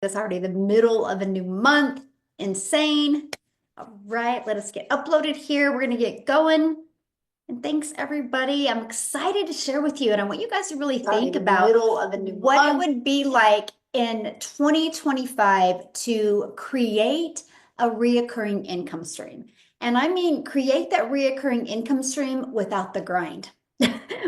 It's already the middle of a new month. Insane. All right, let us get uploaded here. We're going to get going. And thanks, everybody. I'm excited to share with you, and I want you guys to really think about middle of a new what month. It would be like in 2025 to create a reoccurring income stream. And I mean, create that reoccurring income stream without the grind.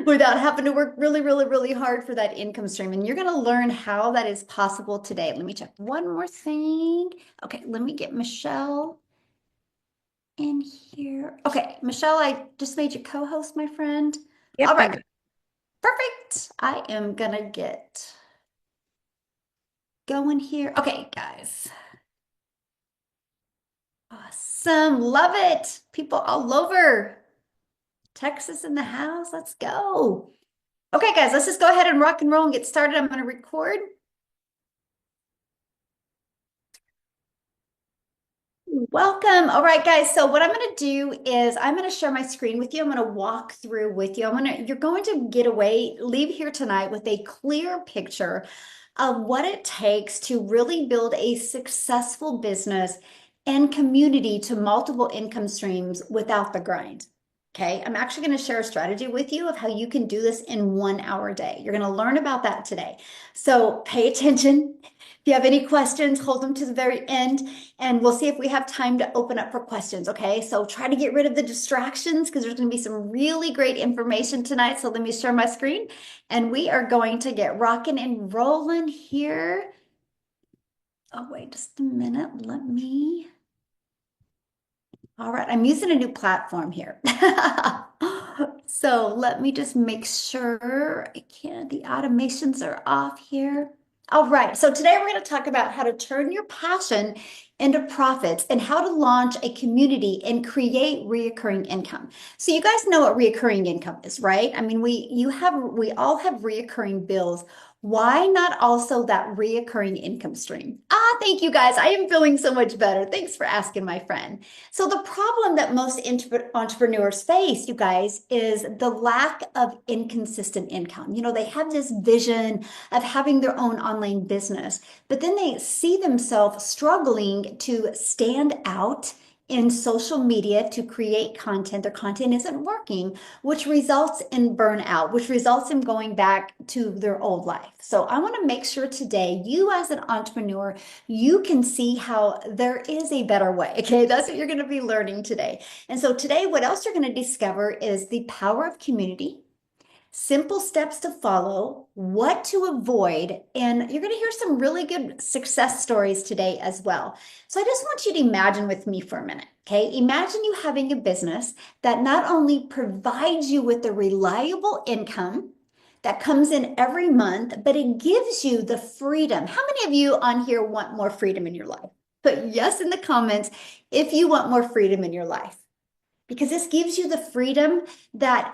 Without having to work really, really, really hard for that income stream. And you're going to learn how that is possible today. Let me check one more thing. Okay, let me get Michelle in here. Okay, Michelle, I just made you co-host, my friend. Yep, All I'm right, good. perfect. I am gonna get going here. Okay, guys. Awesome. Love it. People all over. Texas in the house. Let's go. Okay, guys, let's just go ahead and rock and roll and get started. I'm going to record. Welcome. All right, guys. So what I'm going to do is I'm going to share my screen with you. I'm going to walk through with you. You're going to get away, leave here tonight with a clear picture of what it takes to really build a successful business and community to multiple income streams without the grind. Okay, I'm actually going to share a strategy with you of how you can do this in 1 hour a day. You're going to learn about that today. So pay attention. If you have any questions, hold them to the very end, and we'll see if we have time to open up for questions. Okay, so try to get rid of the distractions because there's going to be some really great information tonight. So let me share my screen and we are going to get rocking and rolling here. Oh, wait just a minute. All right, I'm using a new platform here. So let me just make sure the automations are off here. All right, so today we're going to talk about how to turn your passion into profits and how to launch a community and create reoccurring income. So you guys know what reoccurring income is, right? I mean, we all have reoccurring bills. Why not also that reoccurring income stream? Ah, thank you guys. I am feeling so much better. Thanks for asking, my friend. So the problem that most entrepreneurs face, you guys, is the lack of inconsistent income. You know, they have this vision of having their own online business, but then they see themselves struggling to stand out in social media to create content. Their content isn't working, which results in burnout, which results in going back to their old life. So I want to make sure today, you as an entrepreneur, you can see how there is a better way. Okay, that's what you're going to be learning today. And so today, what else you're going to discover is the power of community, simple steps to follow, what to avoid, and you're going to hear some really good success stories today as well. So I just want you to imagine with me for a minute. Okay, imagine you having a business that not only provides you with a reliable income that comes in every month, but it gives you the freedom. How many of you on here want more freedom in your life? Put yes in the comments if you want more freedom in your life, because this gives you the freedom that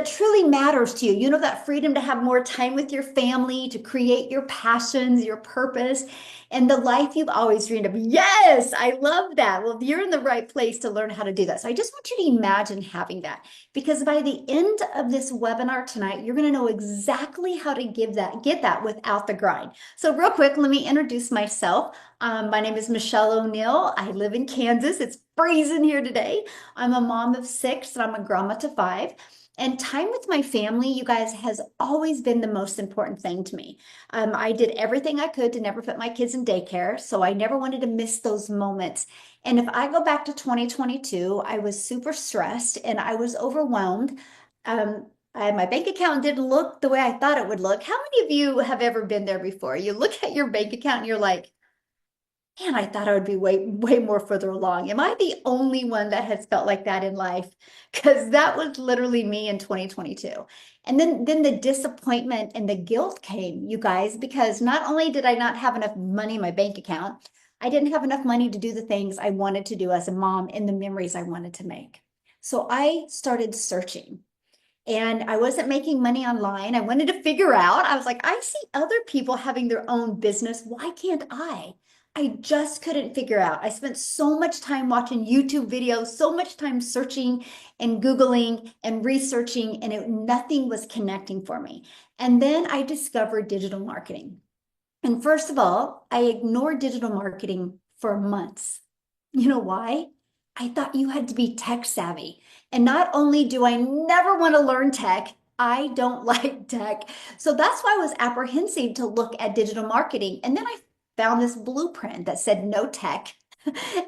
truly matters to you. You know, that freedom to have more time with your family, to create your passions, your purpose, and the life you've always dreamed of. Yes, I love that. Well, you're in the right place to learn how to do that. So I just want you to imagine having that, because by the end of this webinar tonight, you're going to know exactly how to get that without the grind. So real quick, let me introduce myself. My name is Michelle O'Neill. I live in Kansas. It's freezing here today. I'm a mom of six and I'm a grandma to five. And time with my family, you guys, has always been the most important thing to me. I did everything I could to never put my kids in daycare, so I never wanted to miss those moments. And if I go back to 2022, I was super stressed and I was overwhelmed. My bank account didn't look the way I thought it would look. How many of you have ever been there before? You look at your bank account and you're like, man, I thought I would be way more further along. Am I the only one that has felt like that in life? Because that was literally me in 2022. And then the disappointment and the guilt came, you guys, because not only did I not have enough money in my bank account, I didn't have enough money to do the things I wanted to do as a mom and the memories I wanted to make. So I started searching. And I wasn't making money online. I wanted to figure out, I was like, I see other people having their own business. Why can't I? I just couldn't figure out. I spent so much time watching YouTube videos, so much time searching and Googling and researching, and nothing was connecting for me. And then I discovered digital marketing. And first of all, I ignored digital marketing for months. You know why? I thought you had to be tech savvy. And not only do I never want to learn tech, I don't like tech. So that's why I was apprehensive to look at digital marketing. And then I found this blueprint that said no tech.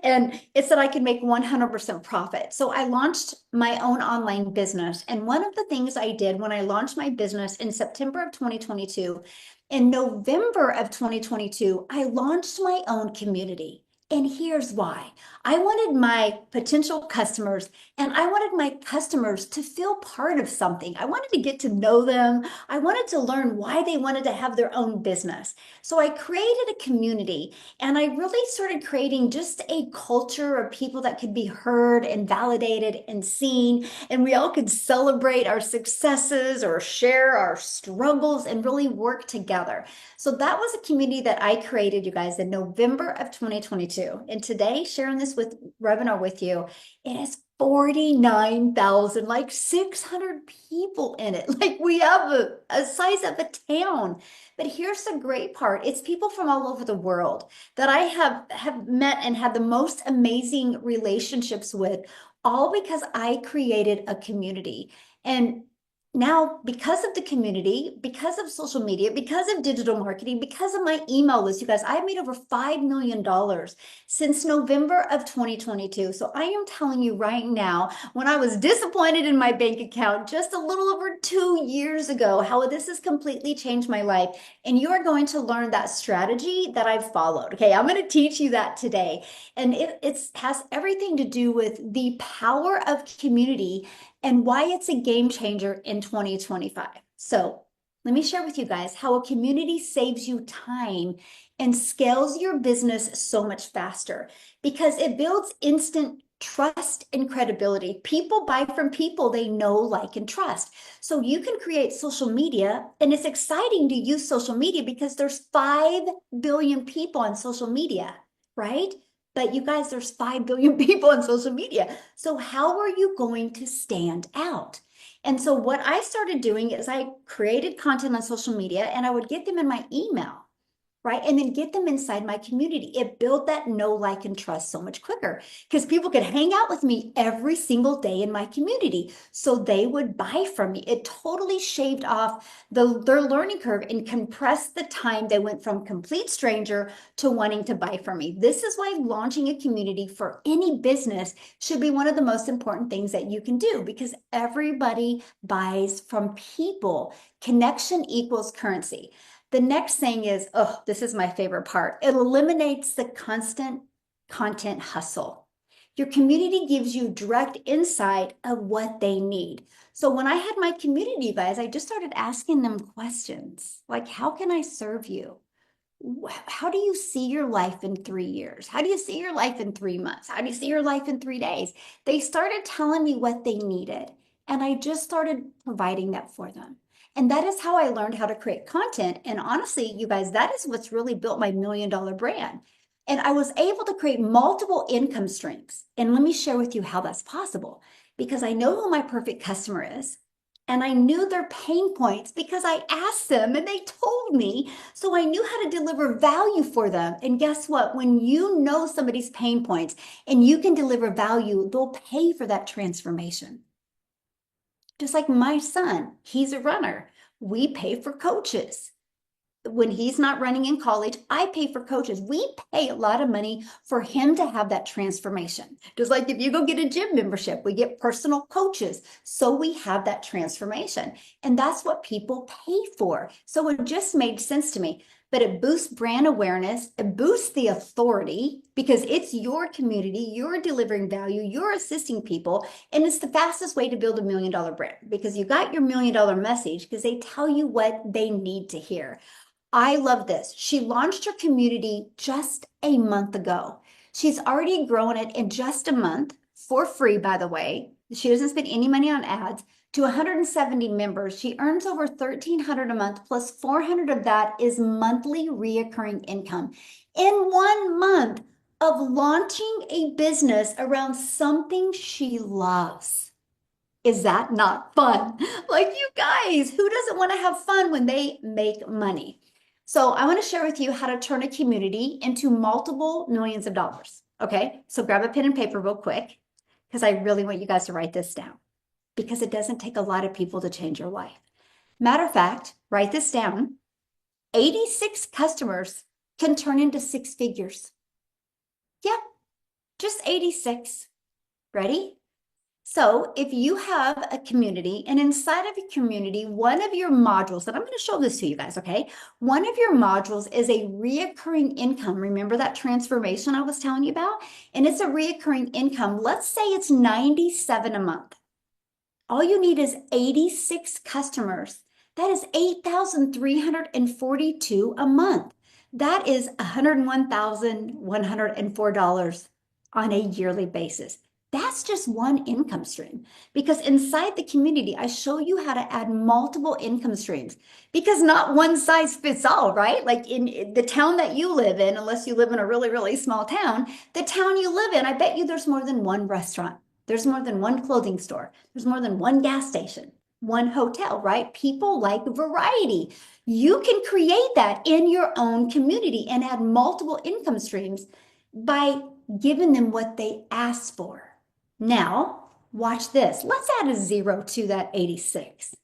And it said I could make 100% profit. So I launched my own online business. And one of the things I did when I launched my business in September of 2022, in November of 2022, I launched my own community. And here's why. I wanted my potential customers and I wanted my customers to feel part of something. I wanted to get to know them. I wanted to learn why they wanted to have their own business. So I created a community and I really started creating just a culture of people that could be heard and validated and seen. And we all could celebrate our successes or share our struggles and really work together. So that was a community that I created, you guys, in November of 2022. And today, sharing this with webinar with you, it is 49,000, like 600 people in it. Like we have a size of a town. But here's the great part. It's people from all over the world that I have met and had the most amazing relationships with, all because I created a community. And now, because of the community, because of social media, because of digital marketing, because of my email list, you guys, I've made over $5 million since November of 2022. So I am telling you right now, when I was disappointed in my bank account just a little over 2 years ago, how this has completely changed my life. And you are going to learn that strategy that I've followed. Okay, I'm going to teach you that today. And it has everything to do with the power of community and why it's a game changer in 2025. So let me share with you guys how a community saves you time and scales your business so much faster because it builds instant trust and credibility. People buy from people they know, like, and trust. So you can create social media, and it's exciting to use social media because there's 5 billion people on social media, right? But you guys, there's 5 billion people on social media. So how are you going to stand out? And so what I started doing is I created content on social media and I would get them in my email, right? And then get them inside my community. It built that know, like, and trust so much quicker because people could hang out with me every single day in my community. So they would buy from me. It totally shaved off their learning curve and compressed the time they went from complete stranger to wanting to buy from me. This is why launching a community for any business should be one of the most important things that you can do because everybody buys from people. Connection equals currency. The next thing is, oh, this is my favorite part. It eliminates the constant content hustle. Your community gives you direct insight of what they need. So when I had my community, guys, I just started asking them questions like, how can I serve you? How do you see your life in 3 years? How do you see your life in 3 months? How do you see your life in 3 days? They started telling me what they needed, and I just started providing that for them. And that is how I learned how to create content. And honestly, you guys, that is what's really built my $1 million brand. And I was able to create multiple income streams. And let me share with you how that's possible because I know who my perfect customer is. And I knew their pain points because I asked them and they told me, so I knew how to deliver value for them. And guess what? When you know somebody's pain points and you can deliver value, they'll pay for that transformation. Just like my son, he's a runner. We pay for coaches. When he's not running in college, I pay for coaches. We pay a lot of money for him to have that transformation. Just like if you go get a gym membership, we get personal coaches. So we have that transformation. And that's what people pay for. So it just made sense to me. But it boosts brand awareness, it boosts the authority because it's your community, you're delivering value, you're assisting people, and it's the fastest way to build a $1 million brand because you got your $1 million message because they tell you what they need to hear. I love this. She launched her community just a month ago. She's already grown it in just a month for free, by the way. She doesn't spend any money on ads to 170 members. She earns over 1,300 a month, plus 400 of that is monthly reoccurring income. In 1 month of launching a business around something she loves. Is that not fun? Like you guys, who doesn't want to have fun when they make money? So I want to share with you how to turn a community into multiple millions of dollars. Okay, so grab a pen and paper real quick because I really want you guys to write this down because it doesn't take a lot of people to change your life. Matter of fact, write this down. 86 customers can turn into six figures. Yep, just 86. Ready? So if you have a community and inside of a community, one of your modules, and I'm going to show this to you guys, okay? One of your modules is a reoccurring income. Remember that transformation I was telling you about? And it's a reoccurring income. Let's say it's 97 a month. All you need is 86 customers. That is 8,342 a month. That is $101,104 on a yearly basis. That's just one income stream because inside the community, I show you how to add multiple income streams because not one size fits all, right? Like in the town that you live in, unless you live in a really, really small town, the town you live in, I bet you there's more than one restaurant. There's more than one clothing store. There's more than one gas station, one hotel, right? People like variety. You can create that in your own community and add multiple income streams by giving them what they ask for. Now, watch this. Let's add a zero to that 86.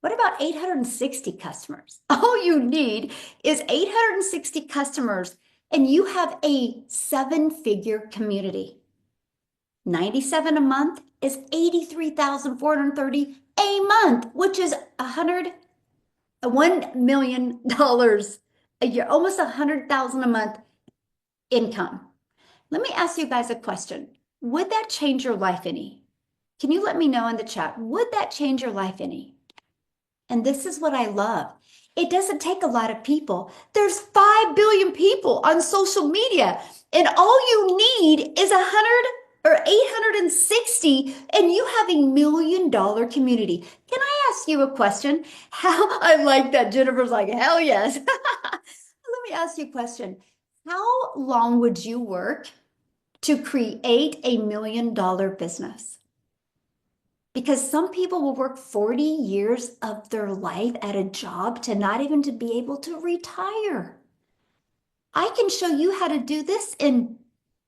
What about 860 customers? All you need is 860 customers, and you have a seven-figure community. 97 a month is 83,430 a month, which is $1 million a year, almost 100,000 a month income. Let me ask you guys a question. Would that change your life any? Can you let me know in the chat? Would that change your life any? And this is what I love. It doesn't take a lot of people. There's 5 billion people on social media, and all you need is 100 or 860, and you have a $1 million community. Can I ask you a question? How I like that. Jennifer's like, hell yes. Let me ask you a question. How long would you work to create a $1 million business? Because some people will work 40 years of their life at a job to not even to be able to retire. I can show you how to do this in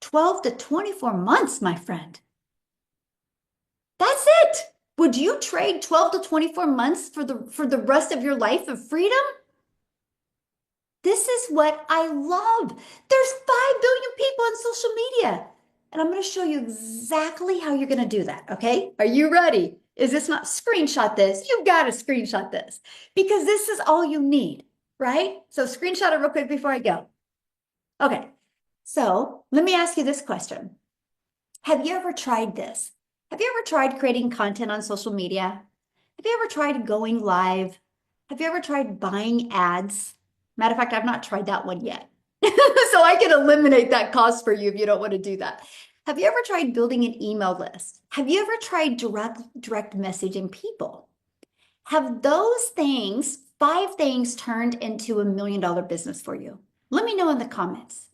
12 to 24 months, my friend. That's it. Would you trade 12 to 24 months for the rest of your life of freedom? This is what I love. There's 5 billion people on social media. And I'm going to show you exactly how you're going to do that. Okay. Are you ready? Is this not screenshot this? You've got to screenshot this because this is all you need, right? So screenshot it real quick before I go. Okay. So let me ask you this question. Have you ever tried this? Have you ever tried creating content on social media? Have you ever tried going live? Have you ever tried buying ads? Matter of fact, I've not tried that one yet. So I can eliminate that cost for you if you don't want to do that. Have you ever tried building an email list? Have you ever tried direct messaging people? Have those things, 5 things, turned into a $1 million business for you? Let me know in the comments.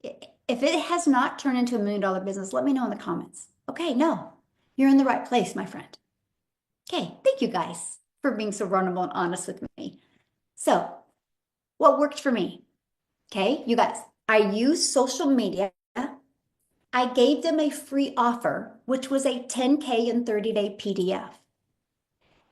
If it has not turned into a $1 million business, let me know in the comments. Okay, no, you're in the right place, my friend. Okay, thank you guys for being so vulnerable and honest with me. So, what worked for me? Okay, you guys, I used social media. I gave them a free offer, which was a 10K and 30-day PDF.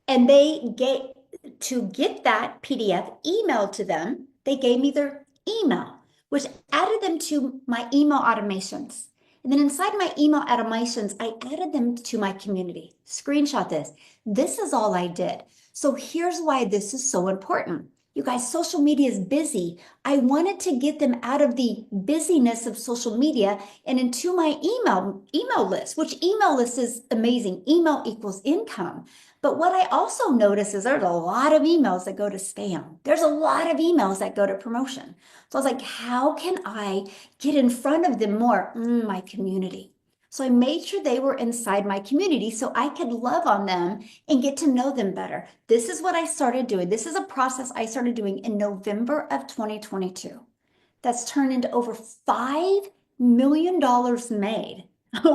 And to get that PDF emailed to them, they gave me their email, which added them to my email automations. And then inside my email automations, I added them to my community. Screenshot this. This is all I did. So here's why this is so important. You guys, social media is busy. I wanted to get them out of the busyness of social media and into my email list, which email list is amazing. Email equals income. But what I also notice is there's a lot of emails that go to spam. There's a lot of emails that go to promotion. So I was like, how can I get in front of them more? My community. So I made sure they were inside my community so I could love on them and get to know them better. This is what I started doing. This is a process I started doing in November of 2022. That's turned into over $5 million made.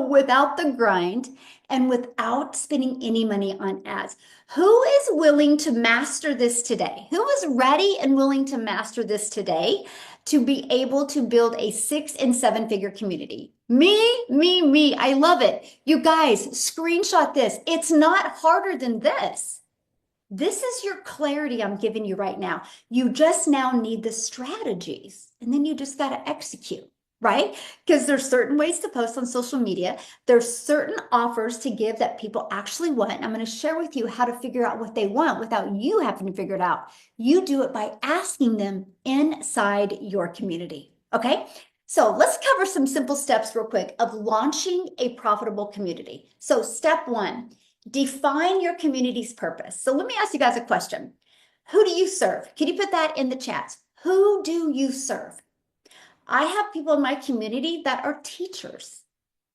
without the grind and without spending any money on ads. Who is willing to master this today? Who is ready and willing to master this today to be able to build a 6 and 7 figure community? Me. I love it. You guys, screenshot this. It's not harder than this. This is your clarity I'm giving you right now. You just now need the strategies, and then you just got to execute, right? Because there's certain ways to post on social media. There's certain offers to give that people actually want. I'm going to share with you how to figure out what they want without you having to figure it out. You do it by asking them inside your community. Okay? So let's cover some simple steps real quick of launching a profitable community. So step one, define your community's purpose. So let me ask you guys a question. Who do you serve? Can you put that in the chat? Who do you serve? I have people in my community that are teachers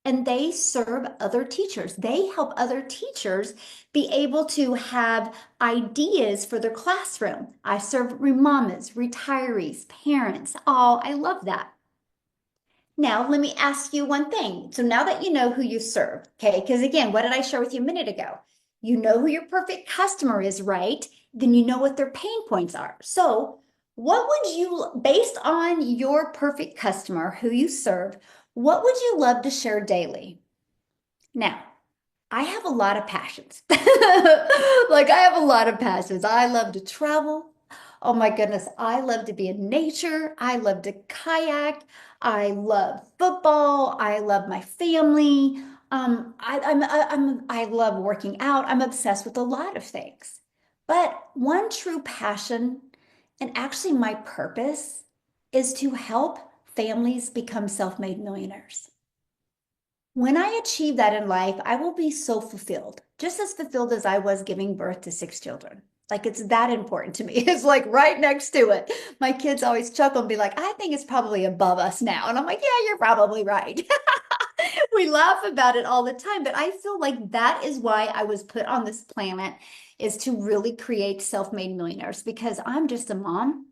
and they serve other teachers. They help other teachers be able to have ideas for their classroom. I serve mamas, retirees, parents. Oh, I love that. Now, let me ask you one thing. So now that you know who you serve, okay, because again, what did I share with you a minute ago? You know who your perfect customer is, right? Then you know what their pain points are. So, what would you, based on your perfect customer, who you serve, what would you love to share daily? Now, I have a lot of passions. Like, I have a lot of passions. I love to travel. Oh my goodness, I love to be in nature. I love to kayak. I love football. I love my family. I love working out. I'm obsessed with a lot of things. But one true passion, and actually my purpose, is to help families become self-made millionaires. When I achieve that in life, I will be so fulfilled, just as fulfilled as I was giving birth to 6 children. Like it's that important to me. It's like right next to it. My kids always chuckle and be like, I think it's probably above us now. And I'm like, yeah, you're probably right. We laugh about it all the time, but I feel like that is why I was put on this planet is to really create self-made millionaires because I'm just a mom.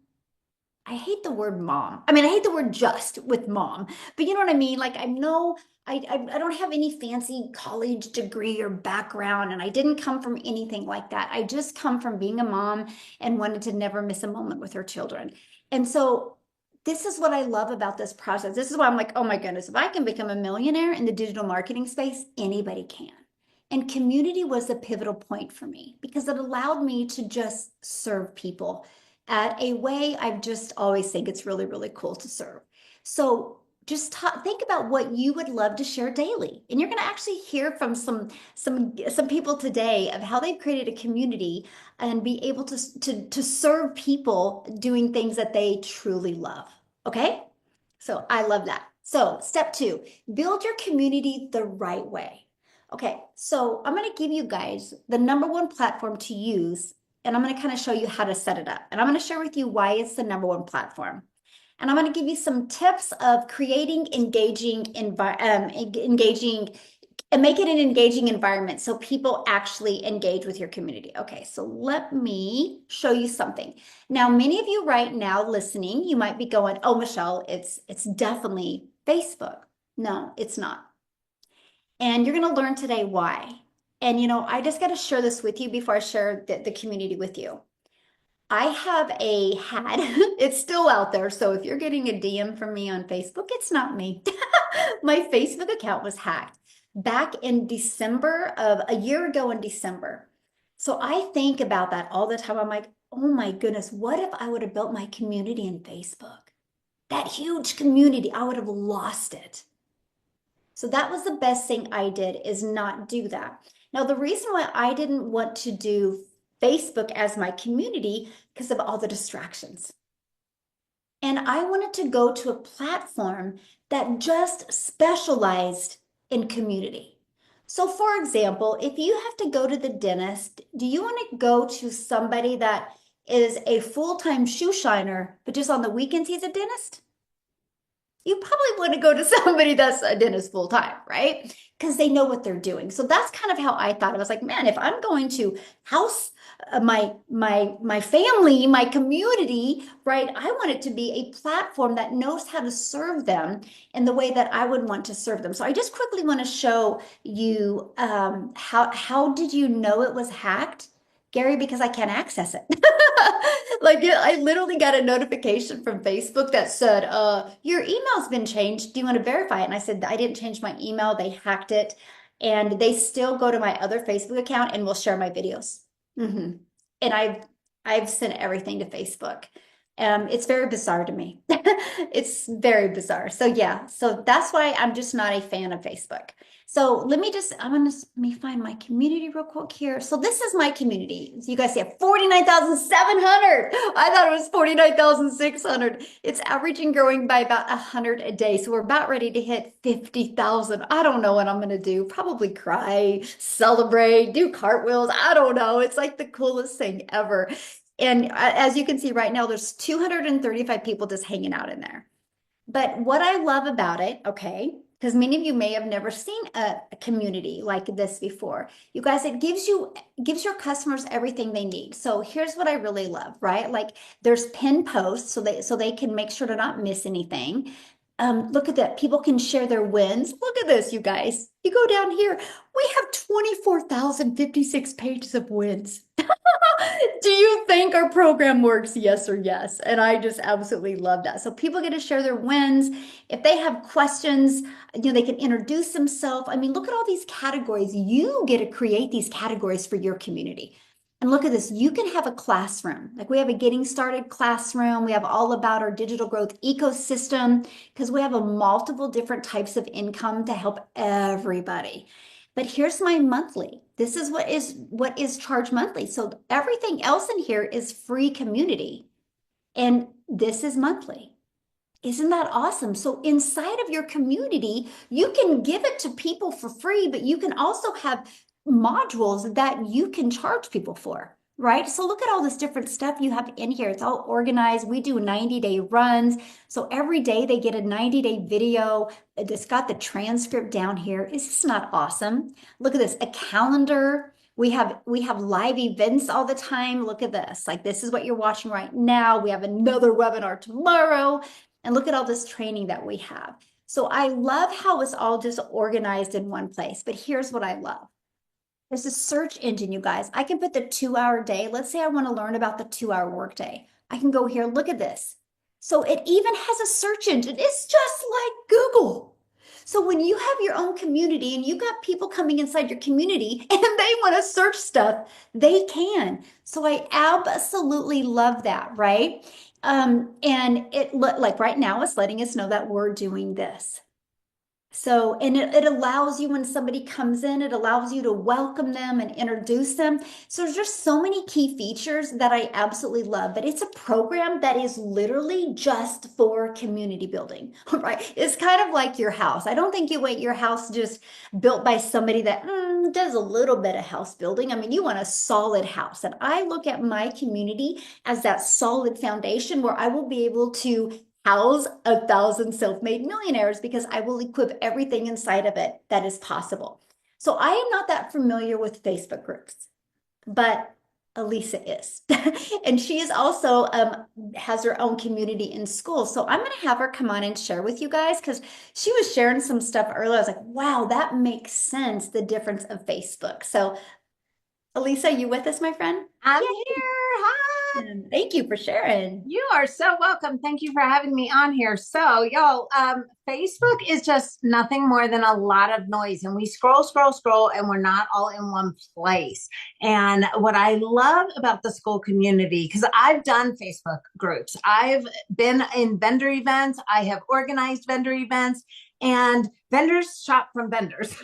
I hate the word mom. I mean, I hate the word just with mom, but you know what I mean? Like, I don't have any fancy college degree or background, and I didn't come from anything like that. I just come from being a mom and wanted to never miss a moment with her children. And so, this is what I love about this process. This is why I'm like, oh my goodness, if I can become a millionaire in the digital marketing space, anybody can. And community was a pivotal point for me because it allowed me to just serve people at a way I've just always think it's really, really cool to serve. So just think about what you would love to share daily. And you're going to actually hear from some people today of how they've created a community and be able to serve people doing things that they truly love. Okay? So I love that. So step two, build your community the right way. Okay, so I'm going to give you guys the number one platform to use and I'm going to kind of show you how to set it up. And I'm going to share with you why it's the number one platform. And I'm going to give you some tips of creating engaging and make it an engaging environment so people actually engage with your community. Okay, so let me show you something. Now, many of you right now listening, you might be going, "Oh, Michelle, it's definitely Facebook." No, it's not. And you're going to learn today why. And you know, I just got to share this with you before I share the community with you. I have a had, it's still out there. So if you're getting a DM from me on Facebook, it's not me. My Facebook account was hacked back in December of a year ago in December. So I think about that all the time. I'm like, oh my goodness, what if I would have built my community in Facebook? That huge community, I would have lost it. So that was the best thing I did is not do that. Now, the reason why I didn't want to do Facebook as my community because of all the distractions. And I wanted to go to a platform that just specialized in community. So for example, if you have to go to the dentist, do you want to go to somebody that is a full-time shoe shiner, but just on the weekends he's a dentist? you probably want to go to somebody that's a dentist full time, right? Because they know what they're doing. So that's kind of how I thought. I was like, man, if I'm going to house my family, my community, right? I want it to be a platform that knows how to serve them in the way that I would want to serve them. So I just quickly want to show you how did you know it was hacked, Gary? Because I can't access it. Like I literally got a notification from Facebook that said, your email's been changed. Do you want to verify it? And I said, I didn't change my email. They hacked it. And they still go to my other Facebook account and will share my videos. Hmm. And I've sent everything to Facebook. It's very bizarre to me. It's very bizarre. So yeah, so that's why I'm just not a fan of Facebook. So let me find my community real quick here. So this is my community. So you guys see 49,700. I thought it was 49,600. It's averaging growing by about 100 a day. So we're about ready to hit 50,000. I don't know what I'm going to do. Probably cry, celebrate, do cartwheels. I don't know. It's like the coolest thing ever. And as you can see right now, there's 235 people just hanging out in there. But what I love about it, okay, because many of you may have never seen a community like this before. You guys, it gives your customers everything they need. So here's what I really love, right? Like there's pin posts so they can make sure to not miss anything. Look at that. People can share their wins. Look at this, you guys. You go down here. We have 24,056 pages of wins. Do you think our program works? Yes or yes? And I just absolutely love that. So people get to share their wins. If they have questions, they can introduce themselves. I mean, look at all these categories. You get to create these categories for your community. And look at this. You can have a classroom. Like we have a getting started classroom. We have all about our digital growth ecosystem because we have a multiple different types of income to help everybody. But here's my monthly. This is what is charged monthly. So everything else in here is free community. And this is monthly. Isn't that awesome? So inside of your community, you can give it to people for free, but you can also have modules that you can charge people for, right? So look at all this different stuff you have in here. It's all organized. We do 90-day runs. So every day they get a 90-day video. It's got the transcript down here. Is this not awesome? Look at this, a calendar. We have live events all the time. Look at this. Like this is what you're watching right now. We have another webinar tomorrow. And look at all this training that we have. So I love how it's all just organized in one place. But here's what I love. There's a search engine, you guys. I can put the 2 hour day. Let's say I want to learn about the 2 hour workday. I can go here, look at this. So it even has a search engine. It's just like Google. So when you have your own community and you got people coming inside your community and they want to search stuff, they can. So I absolutely love that, right? And like right now, it's letting us know that we're doing this. So, and it allows you when somebody comes in, it allows you to welcome them and introduce them. So there's just so many key features that I absolutely love, but it's a program that is literally just for community building, right? It's kind of like your house. I don't think you want your house just built by somebody that does a little bit of house building. I mean, you want a solid house. And I look at my community as that solid foundation where I will be able to house 1,000 self-made millionaires because I will equip everything inside of it that is possible. So I am not that familiar with Facebook groups, but Elisa is. And she is also has her own community in school. So I'm going to have her come on and share with you guys because she was sharing some stuff earlier. I was like, wow, that makes sense, the difference of Facebook. So Elisa, you with us, my friend? I'm Yay. here. Hi. Thank you for sharing. You are so welcome. Thank you for having me on here. So, y'all, Facebook is just nothing more than a lot of noise, and we scroll, scroll, scroll, and we're not all in one place. And what I love about the school community, because I've done Facebook groups, I've been in vendor events, I have organized vendor events, and vendors shop from vendors.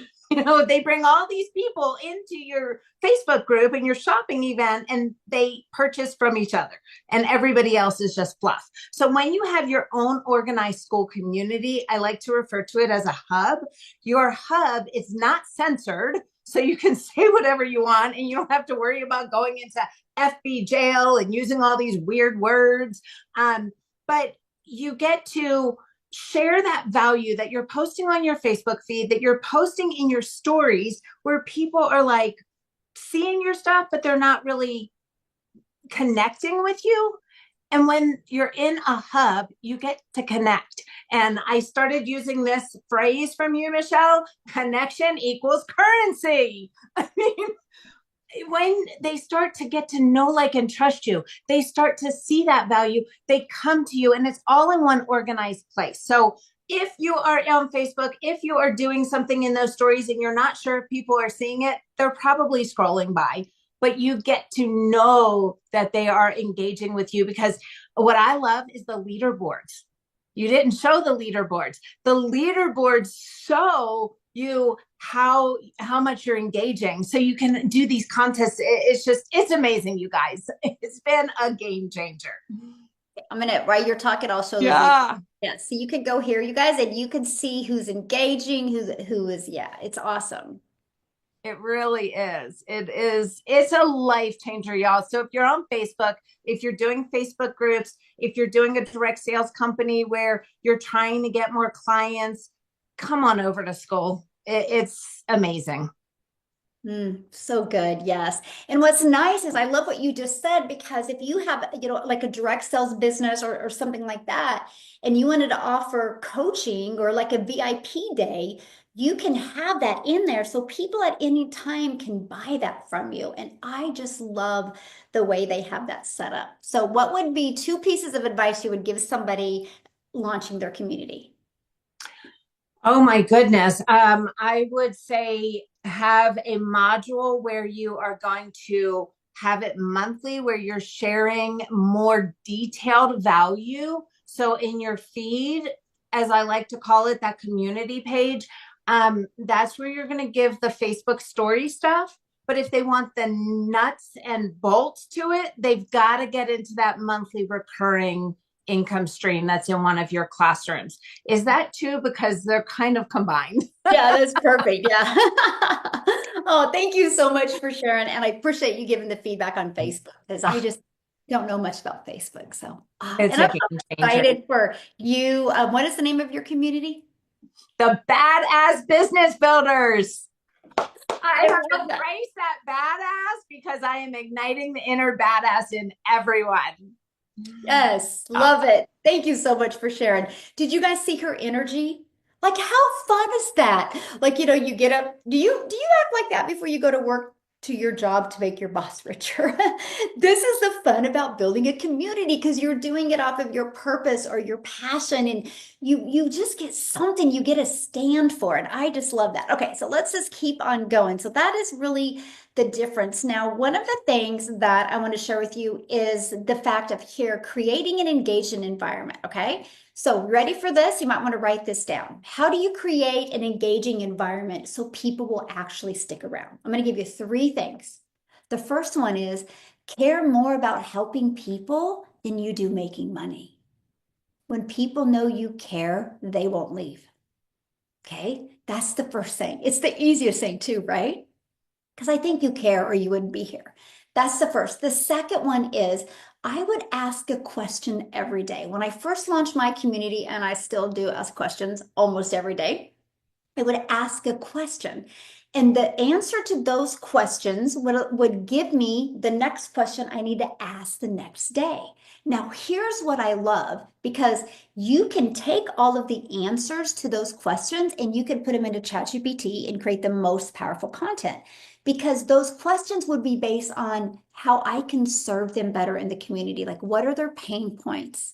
They bring all these people into your Facebook group and your shopping event, and they purchase from each other, and everybody else is just fluff. So when you have your own organized school community, I like to refer to it as a hub. Your hub is not censored, so you can say whatever you want, and you don't have to worry about going into FB jail and using all these weird words. But you get to share that value that you're posting on your Facebook feed, that you're posting in your stories, where people are like seeing your stuff, but they're not really connecting with you. And when you're in a hub, you get to connect. And I started using this phrase from you, Michelle: connection equals currency. I mean, when they start to get to know, like, and trust you, they start to see that value, they come to you, and it's all in one organized place. So if you are on Facebook, if you are doing something in those stories and you're not sure if people are seeing it, they're probably scrolling by, but you get to know that they are engaging with you. Because what I love is the leaderboards. You didn't show the leaderboards. The leaderboards show you how much you're engaging, so you can do these contests. It's just, it's amazing, you guys. It's been a game changer. I'm gonna, right, you're talking, I'll show the lead. Yeah, Yeah, so you can go here, you guys, and you can see who's engaging, who is, yeah, it's awesome. it really is. It is. It's a life changer, y'all. So if you're on Facebook, if you're doing Facebook groups, if you're doing a direct sales company where you're trying to get more clients, come on over to school. It's amazing. So good. Yes. And what's nice is I love what you just said, because if you have, like a direct sales business or something like that, and you wanted to offer coaching or like a VIP day, you can have that in there so people at any time can buy that from you. And I just love the way they have that set up. So what would be two pieces of advice you would give somebody launching their community? Oh my goodness. I would say have a module where you are going to have it monthly, where you're sharing more detailed value. So in your feed, as I like to call it, that community page, that's where you're going to give the Facebook story stuff. But if they want the nuts and bolts to it, they've got to get into that monthly recurring income stream that's in one of your classrooms. Is that too? Because they're kind of combined. Yeah, that's perfect. Yeah. Oh, thank you so much for sharing. And I appreciate you giving the feedback on Facebook, because I just don't know much about Facebook. So, It's and a I'm game changer. excited for you. What is the name of your community? The badass business builders. I I have love that. embraced that badass because I am igniting the inner badass in everyone. Yes, love it. Thank you so much for sharing. Did you guys see her energy? Like, how fun is that? Like, you get up. Do you act like that before you go to work, to your job, to make your boss richer? This is the fun about building a community, because you're doing it off of your purpose or your passion, and you just get something, you get a stand for it. I just love that. Okay, so let's just keep on going. So that is really the difference. Now, one of the things that I want to share with you is the fact of here creating an engaging environment. Okay. So, ready for this? You might want to write this down. How do you create an engaging environment so people will actually stick around? I'm going to give you three things. The first one is care more about helping people than you do making money. When people know you care, they won't leave. Okay. That's the first thing. It's the easiest thing, too, right? Because I think you care or you wouldn't be here. That's the first. The second one is I would ask a question every day. When I first launched my community, and I still do ask questions almost every day, I would ask a question. And the answer to those questions would give me the next question I need to ask the next day. Now, here's what I love, because you can take all of the answers to those questions and you can put them into ChatGPT and create the most powerful content, because those questions would be based on how I can serve them better in the community. Like, what are their pain points?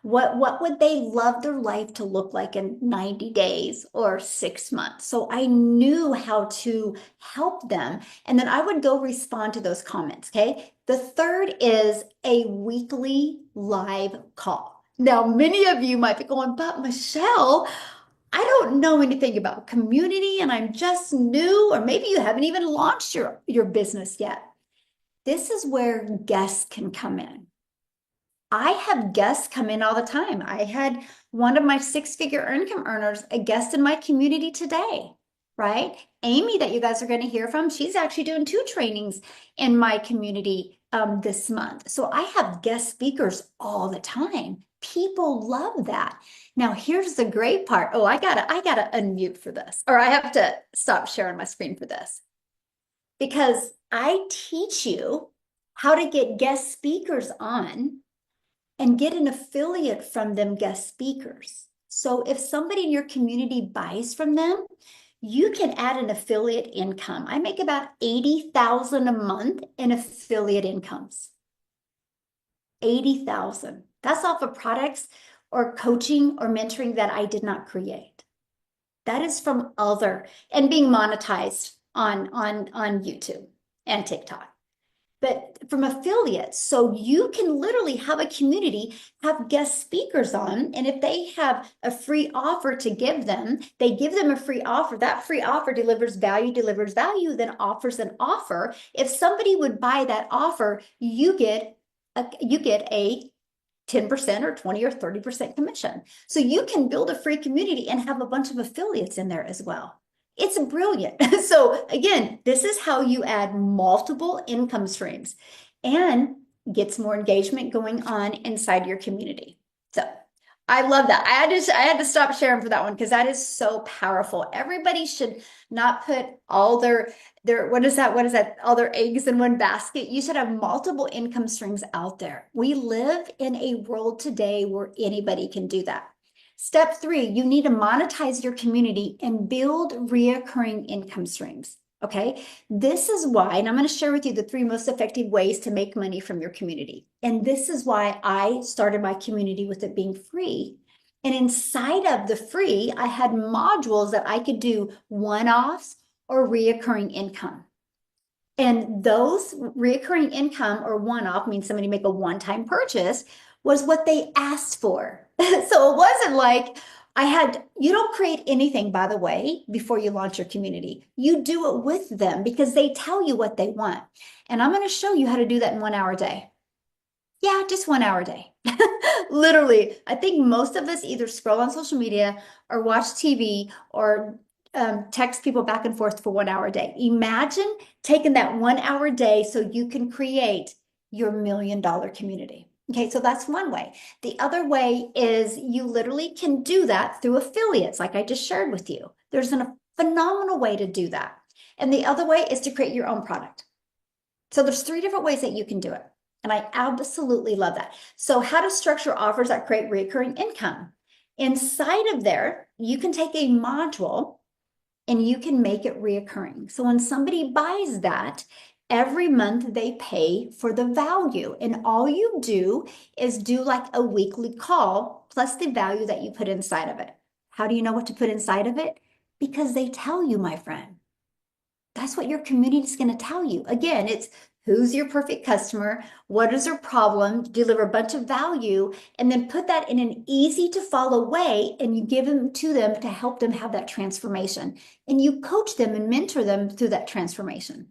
What would they love their life to look like in 90 days or 6 months? So I knew how to help them. And then I would go respond to those comments. Okay. The third is a weekly live call. Now, many of you might be going, but Michelle, I don't know anything about community and I'm just new, or maybe you haven't even launched your business yet. This is where guests can come in. I have guests come in all the time. I had one of my six-figure income earners, a guest in my community today, right? Amy, that you guys are going to hear from, she's actually doing two trainings in my community this month. So I have guest speakers all the time People love that. Now, here's the great part. Oh, I gotta unmute for this, or I have to stop sharing my screen for this because I teach you how to get guest speakers on and get an affiliate from them guest speakers. So if somebody in your community buys from them, you can add an affiliate income. I make about 80,000 a month in affiliate incomes. 80,000. That's off of products or coaching or mentoring that I did not create. That is from other and being monetized on YouTube and TikTok, but from affiliates. So you can literally have a community, have guest speakers on, and if they have a free offer to give them, they give them a free offer. That free offer delivers value, then offers an offer. If somebody would buy that offer, you get a 10% or 20 or 30% commission. So you can build a free community and have a bunch of affiliates in there as well. It's brilliant. So again, this is how you add multiple income streams and gets more engagement going on inside your community. So I love that. I had to stop sharing for that one because that is so powerful. Everybody should not put all their what is that all their eggs in one basket. You should have multiple income streams out there. We live in a world today where anybody can do that. Step 3, you need to monetize your community and build reoccurring income streams. Okay, this is why, and I'm going to share with you the 3 most effective ways to make money from your community. And this is why I started my community with it being free. And inside of the free, I had modules that I could do one-offs or reoccurring income. And those reoccurring income or one-off means somebody make a one-time purchase was what they asked for. So it wasn't like you don't create anything, by the way, before you launch your community. You do it with them because they tell you what they want. And I'm going to show you how to do that in 1 hour a day. Yeah, just 1 hour a day. Literally, I think most of us either scroll on social media or watch TV or text people back and forth for 1 hour a day. Imagine taking that 1 hour a day so you can create your $1 million community. Okay, so that's one way. The other way is you literally can do that through affiliates, like I just shared with you. There's a phenomenal way to do that. And the other way is to create your own product. So there's 3 different ways that you can do it. And I absolutely love that. So how to structure offers that create recurring income. Inside of there, you can take a module and you can make it reoccurring. So when somebody buys that, every month they pay for the value. And all you do is do like a weekly call plus the value that you put inside of it. How do you know what to put inside of it? Because they tell you, my friend. That's what your community is going to tell you. Again, it's who's your perfect customer, what is their problem, deliver a bunch of value, and then put that in an easy to follow way and you give them to them to help them have that transformation. And you coach them and mentor them through that transformation.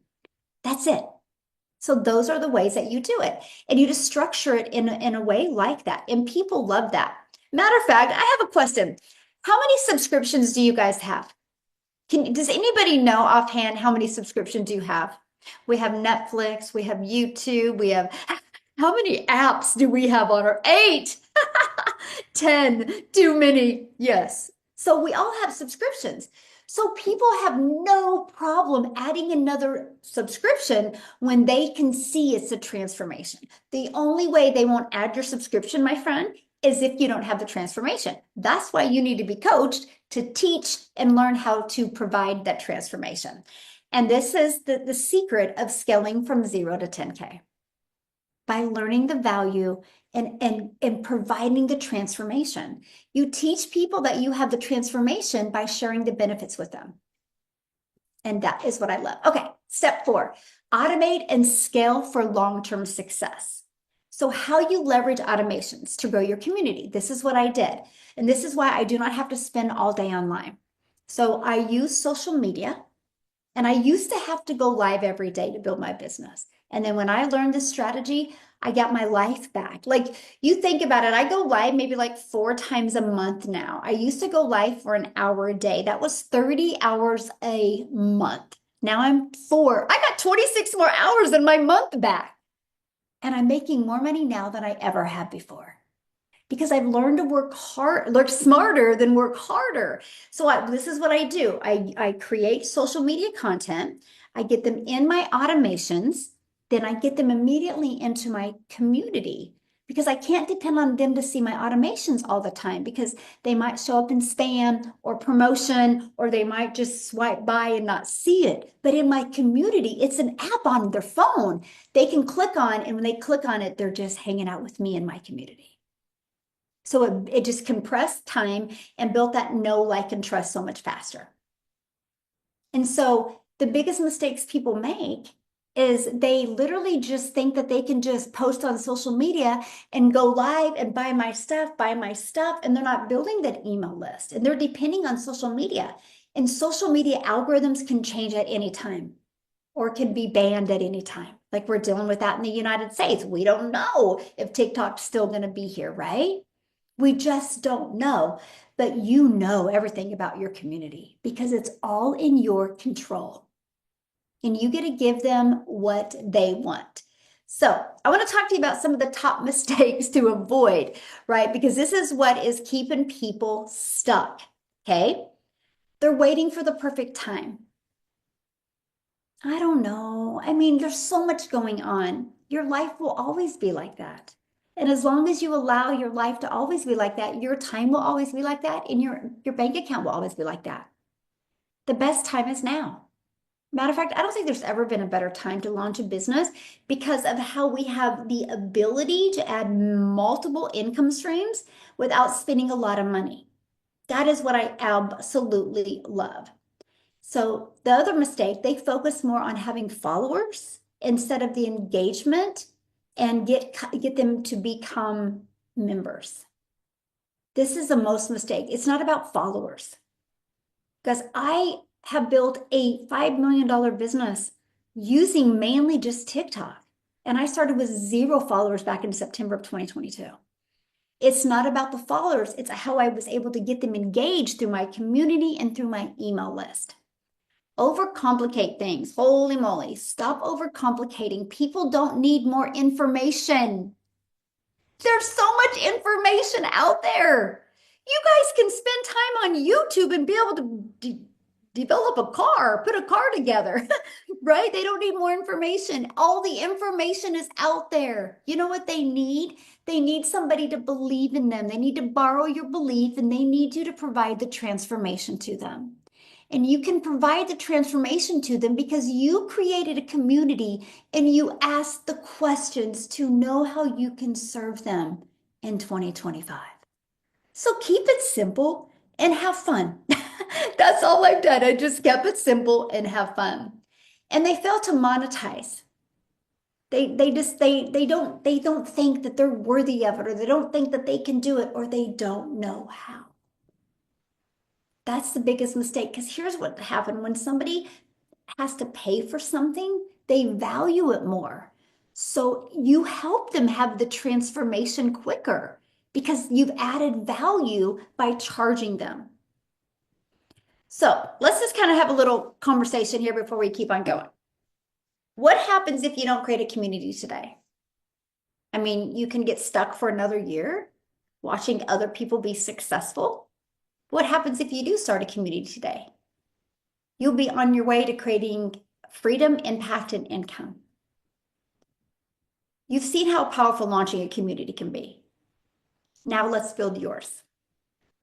That's it. So those are the ways that you do it. And you just structure it in a way like that. And people love that. Matter of fact, I have a question. How many subscriptions do you guys have? Does anybody know offhand how many subscriptions do you have? We have Netflix, we have YouTube, we have, how many apps do we have on our 8? 10, too many. Yes. So we all have subscriptions. So people have no problem adding another subscription when they can see it's a transformation. The only way they won't add your subscription, my friend, is if you don't have the transformation. That's why you need to be coached to teach and learn how to provide that transformation. And this is the secret of scaling from 0 to 10K. By learning the value and providing the transformation. You teach people that you have the transformation by sharing the benefits with them. And that is what I love. Okay, step 4, automate and scale for long-term success. So how you leverage automations to grow your community. This is what I did. And this is why I do not have to spend all day online. So I use social media, and I used to have to go live every day to build my business. And then when I learned this strategy, I got my life back. Like you think about it, I go live maybe like 4 times a month now. I used to go live for an hour a day. That was 30 hours a month. Now I'm 4. I got 26 more hours in my month back. And I'm making more money now than I ever had before because I've learned to work hard, work smarter than work harder. So this is what I do. I create social media content. I get them in my automations. Then I get them immediately into my community because I can't depend on them to see my automations all the time because they might show up in spam or promotion, or they might just swipe by and not see it. But in my community, it's an app on their phone they can click on, and when they click on it, they're just hanging out with me in my community. So it just compressed time and built that know, like, and trust so much faster. And so the biggest mistakes people make is they literally just think that they can just post on social media and go live and buy my stuff, and they're not building that email list and they're depending on social media. And social media algorithms can change at any time or can be banned at any time. Like we're dealing with that in the United States. We don't know if TikTok's still going to be here, right? We just don't know. But you know everything about your community because it's all in your control. And you get to give them what they want. So, I want to talk to you about some of the top mistakes to avoid, right? Because this is what is keeping people stuck. Okay. They're waiting for the perfect time. I don't know. I mean, there's so much going on. Your life will always be like that. And as long as you allow your life to always be like that, your time will always be like that, and your bank account will always be like that. The best time is now. Matter of fact, I don't think there's ever been a better time to launch a business because of how we have the ability to add multiple income streams without spending a lot of money. That is what I absolutely love. So the other mistake, they focus more on having followers instead of the engagement and get them to become members. This is the most mistake. It's not about followers because I have built a $5 million business using mainly just TikTok. And I started with 0 followers back in September of 2022. It's not about the followers, it's how I was able to get them engaged through my community and through my email list. Overcomplicate things. Holy moly. Stop overcomplicating. People don't need more information. There's so much information out there. You guys can spend time on YouTube and be able to develop a car, put a car together, right? They don't need more information. All the information is out there. You know what they need? They need somebody to believe in them. They need to borrow your belief and they need you to provide the transformation to them. And you can provide the transformation to them because you created a community and you asked the questions to know how you can serve them in 2025. So keep it simple and have fun. That's all I've done. I just kept it simple and have fun. And they fail to monetize. They don't think that they're worthy of it, or they don't think that they can do it, or they don't know how. That's the biggest mistake because here's what happened when somebody has to pay for something, they value it more. So you help them have the transformation quicker because you've added value by charging them. So let's just kind of have a little conversation here before we keep on going. What happens if you don't create a community today? I mean, you can get stuck for another year watching other people be successful. What happens if you do start a community today? You'll be on your way to creating freedom, impact, and income. You've seen how powerful launching a community can be. Now let's build yours.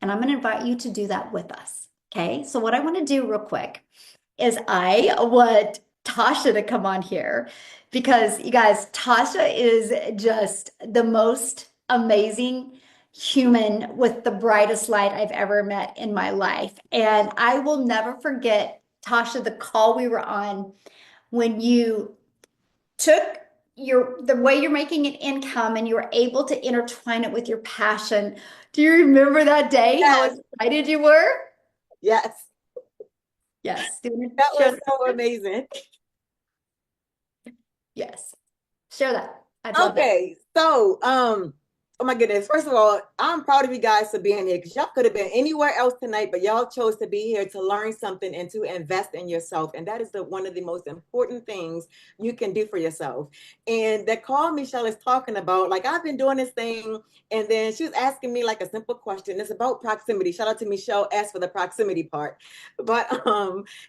And I'm going to invite you to do that with us. Okay. So, what I want to do real quick is I want Tasha to come on here because you guys, Tasha is just the most amazing human with the brightest light I've ever met in my life. And I will never forget, Tasha, the call we were on when you took the way you're making an income and you were able to intertwine it with your passion. Do you remember that day? How Yes, excited you were? yes. Yes. Do you want to That share was that? so amazing. Yes. Share that. I'd love that. Okay, so Oh my goodness. First of all, I'm proud of you guys for being here because y'all could have been anywhere else tonight, but y'all chose to be here to learn something and to invest in yourself. And that is one of the most important things you can do for yourself. And the call Michelle is talking about, like I've been doing this thing, and then she was asking me like a simple question. It's about proximity. Shout out to Michelle S for the proximity part. But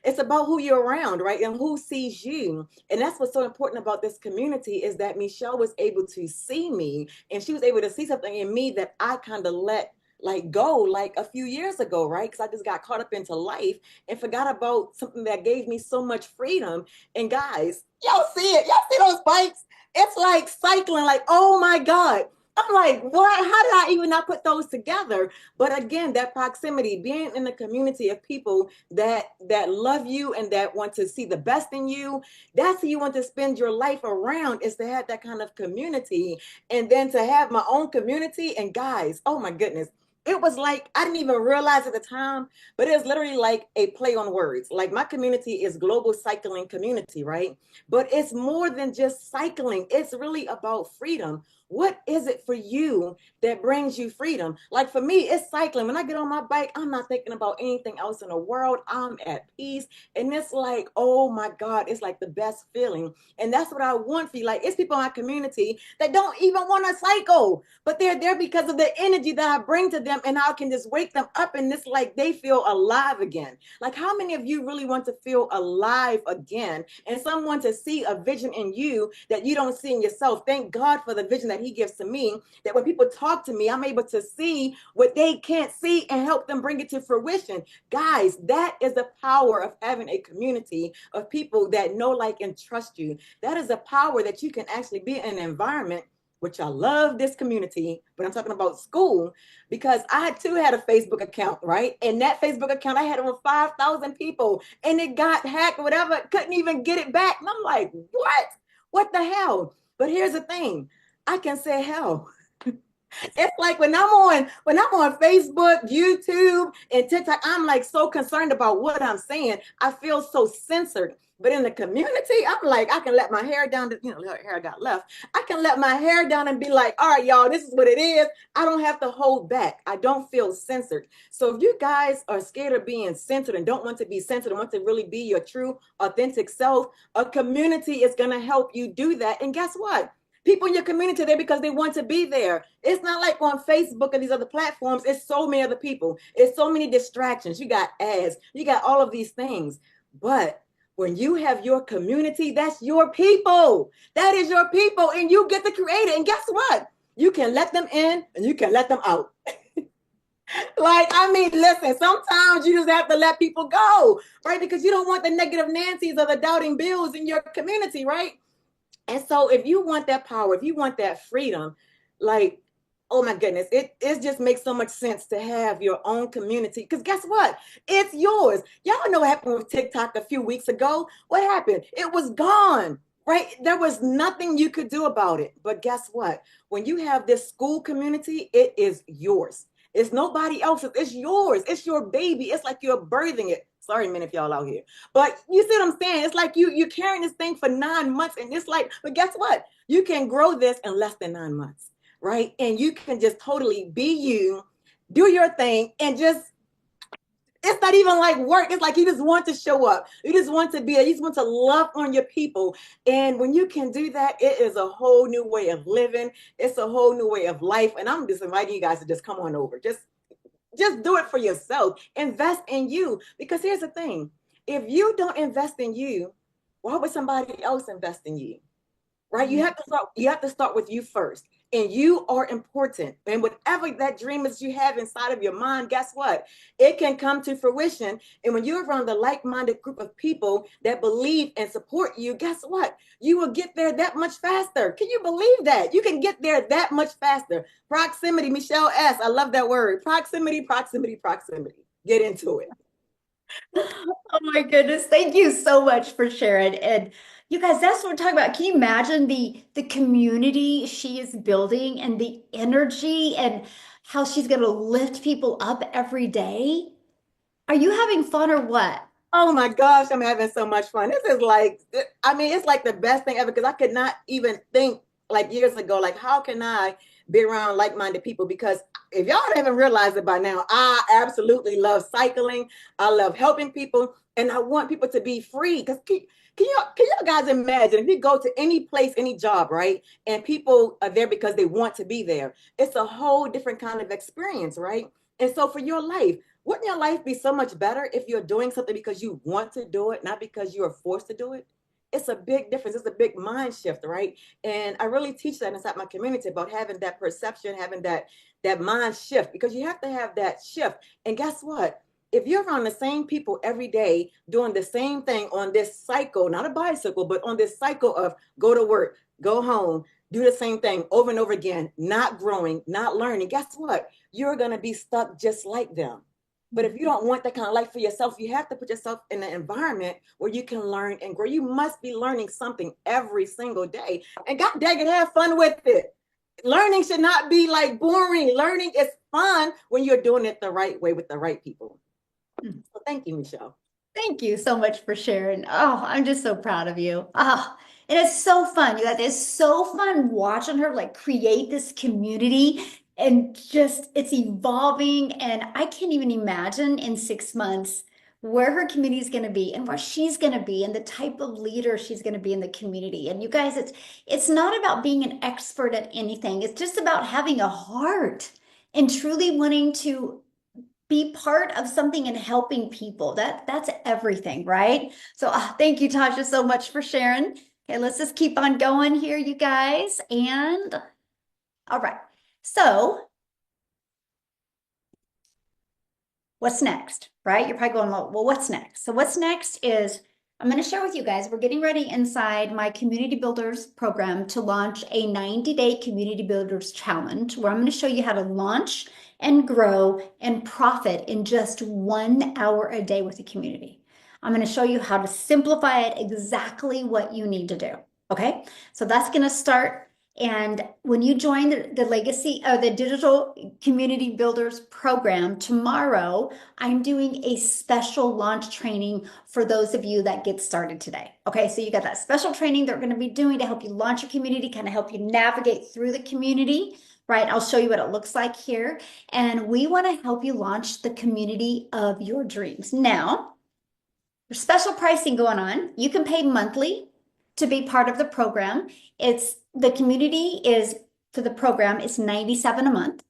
it's about who you're around, right? And who sees you. And that's what's so important about this community is that Michelle was able to see me and she was able to see something in me that I kind of let like go like a few years ago, right? Because I just got caught up into life and forgot about something that gave me so much freedom. And guys, y'all see it? Y'all see those bikes? It's like cycling, like, oh my God. I'm like, what? How did I even not put those together? But again, that proximity, being in a community of people that love you and that want to see the best in you, that's who you want to spend your life around, is to have that kind of community. And then to have my own community. And guys, oh my goodness, it was like I didn't even realize at the time, but it was literally like a play on words. Like my community is global cycling community, right? But it's more than just cycling. It's really about freedom. What is it for you that brings you freedom? Like for me, it's cycling. When I get on my bike, I'm not thinking about anything else in the world. I'm at peace. And it's like, oh my God, it's like the best feeling. And that's what I want for you. Like it's people in my community that don't even want to cycle, but they're there because of the energy that I bring to them, and I can just wake them up and it's like they feel alive again. Like how many of you really want to feel alive again and someone to see a vision in you that you don't see in yourself? Thank God for the vision that he gives to me, that when people talk to me, I'm able to see what they can't see and help them bring it to fruition. Guys, that is the power of having a community of people that know, like, and trust you. That is a power that you can actually be in an environment, which I love this community, but I'm talking about school, because I too had a Facebook account, right? And that Facebook account, I had over 5,000 people and it got hacked or whatever, couldn't even get it back. And I'm like, what? What the hell? But here's the thing, I can say hell. It's like when I'm on Facebook, YouTube, and TikTok, I'm like so concerned about what I'm saying. I feel so censored. But in the community, I'm like, I can let my hair down, hair I got left. I can let my hair down and be like, all right, y'all, this is what it is. I don't have to hold back. I don't feel censored. So if you guys are scared of being censored and don't want to be censored and want to really be your true, authentic self, a community is going to help you do that. And guess what? People in your community are there because they want to be there. It's not like on Facebook and these other platforms. It's so many other people. It's so many distractions. You got ads. You got all of these things. But when you have your community, that's your people. That is your people, and you get to create it. And guess what? You can let them in and you can let them out. Like, I mean, listen, sometimes you just have to let people go, right? Because you don't want the negative Nancy's or the doubting Bills in your community, right? And so if you want that power, if you want that freedom, like, oh my goodness, it just makes so much sense to have your own community. Because guess what? It's yours. Y'all know what happened with TikTok a few weeks ago. What happened? It was gone, right? There was nothing you could do about it. But guess what? When you have this school community, it is yours. It's nobody else's. It's yours. It's your baby. It's like you're birthing it. Sorry, men, if y'all out here. But you see what I'm saying? It's like you're carrying this thing for 9 months, and it's like, but guess what? You can grow this in less than 9 months, right? And you can just totally be you, do your thing, and just it's not even like work. It's like you just want to show up. You just want to be, you just want to love on your people. And when you can do that, it is a whole new way of living. It's a whole new way of life. And I'm just inviting you guys to just come on over. Just do it for yourself. Invest in you. Because here's the thing. If you don't invest in you, why would somebody else invest in you? Right? You have to start with you first. And you are important. And whatever that dream is you have inside of your mind, guess what? It can come to fruition. And when you're around the like-minded group of people that believe and support you, guess what? You will get there that much faster. Can you believe that? You can get there that much faster. Proximity, Michelle S. I love that word. Proximity, proximity, proximity. Get into it. Oh my goodness. Thank you so much for sharing. And you guys, that's what we're talking about. Can you imagine the community she is building and the energy and how she's going to lift people up every day? Are you having fun or what? Oh my gosh, I'm having so much fun. This is like, I mean, it's like the best thing ever because I could not even think like years ago, like, how can I be around like-minded people, because if y'all haven't realized it by now, I absolutely love cycling. I love helping people, and I want people to be free. Because can you guys imagine if you go to any place, any job, right? And people are there because they want to be there. It's a whole different kind of experience, right? And so for your life, wouldn't your life be so much better if you're doing something because you want to do it, not because you are forced to do it? It's a big difference. It's a big mind shift, right? And I really teach that inside my community about having that perception, having that mind shift, because you have to have that shift. And guess what? If you're around the same people every day doing the same thing on this cycle, not a bicycle, but on this cycle of go to work, go home, do the same thing over and over again, not growing, not learning, guess what? You're going to be stuck just like them. But if you don't want that kind of life for yourself, you have to put yourself in an environment where you can learn and grow. You must be learning something every single day. And God dang it, have fun with it. Learning should not be like boring. Learning is fun when you're doing it the right way with the right people. So thank you, Michelle. Thank you so much for sharing. Oh, I'm just so proud of you. Ah, and it's so fun. You guys, it's so fun watching her like create this community and just it's evolving. And I can't even imagine in 6 months where her community is going to be and where she's going to be and the type of leader she's going to be in the community. And you guys, it's not about being an expert at anything. It's just about having a heart and truly wanting to be part of something and helping people. That's everything, right? So thank you, Tasha, so much for sharing. Okay, let's just keep on going here, you guys. And all right. So what's next, right? You're probably going, well, what's next? So what's next is I'm going to share with you guys, we're getting ready inside my Community Builders program to launch a 90-day Community Builders Challenge where I'm going to show you how to launch and grow and profit in just 1 hour a day with the community. I'm going to show you how to simplify it, exactly what you need to do. Okay, so that's going to start. And when you join the legacy or the digital community builders program tomorrow, I'm doing a special launch training for those of you that get started today. Okay, so you got that special training they're going to be doing to help you launch your community, kind of help you navigate through the community, right? I'll show you what it looks like here. And we want to help you launch the community of your dreams. Now, there's special pricing going on. You can pay monthly to be part of the program. It's the community is for the program is $97 a month,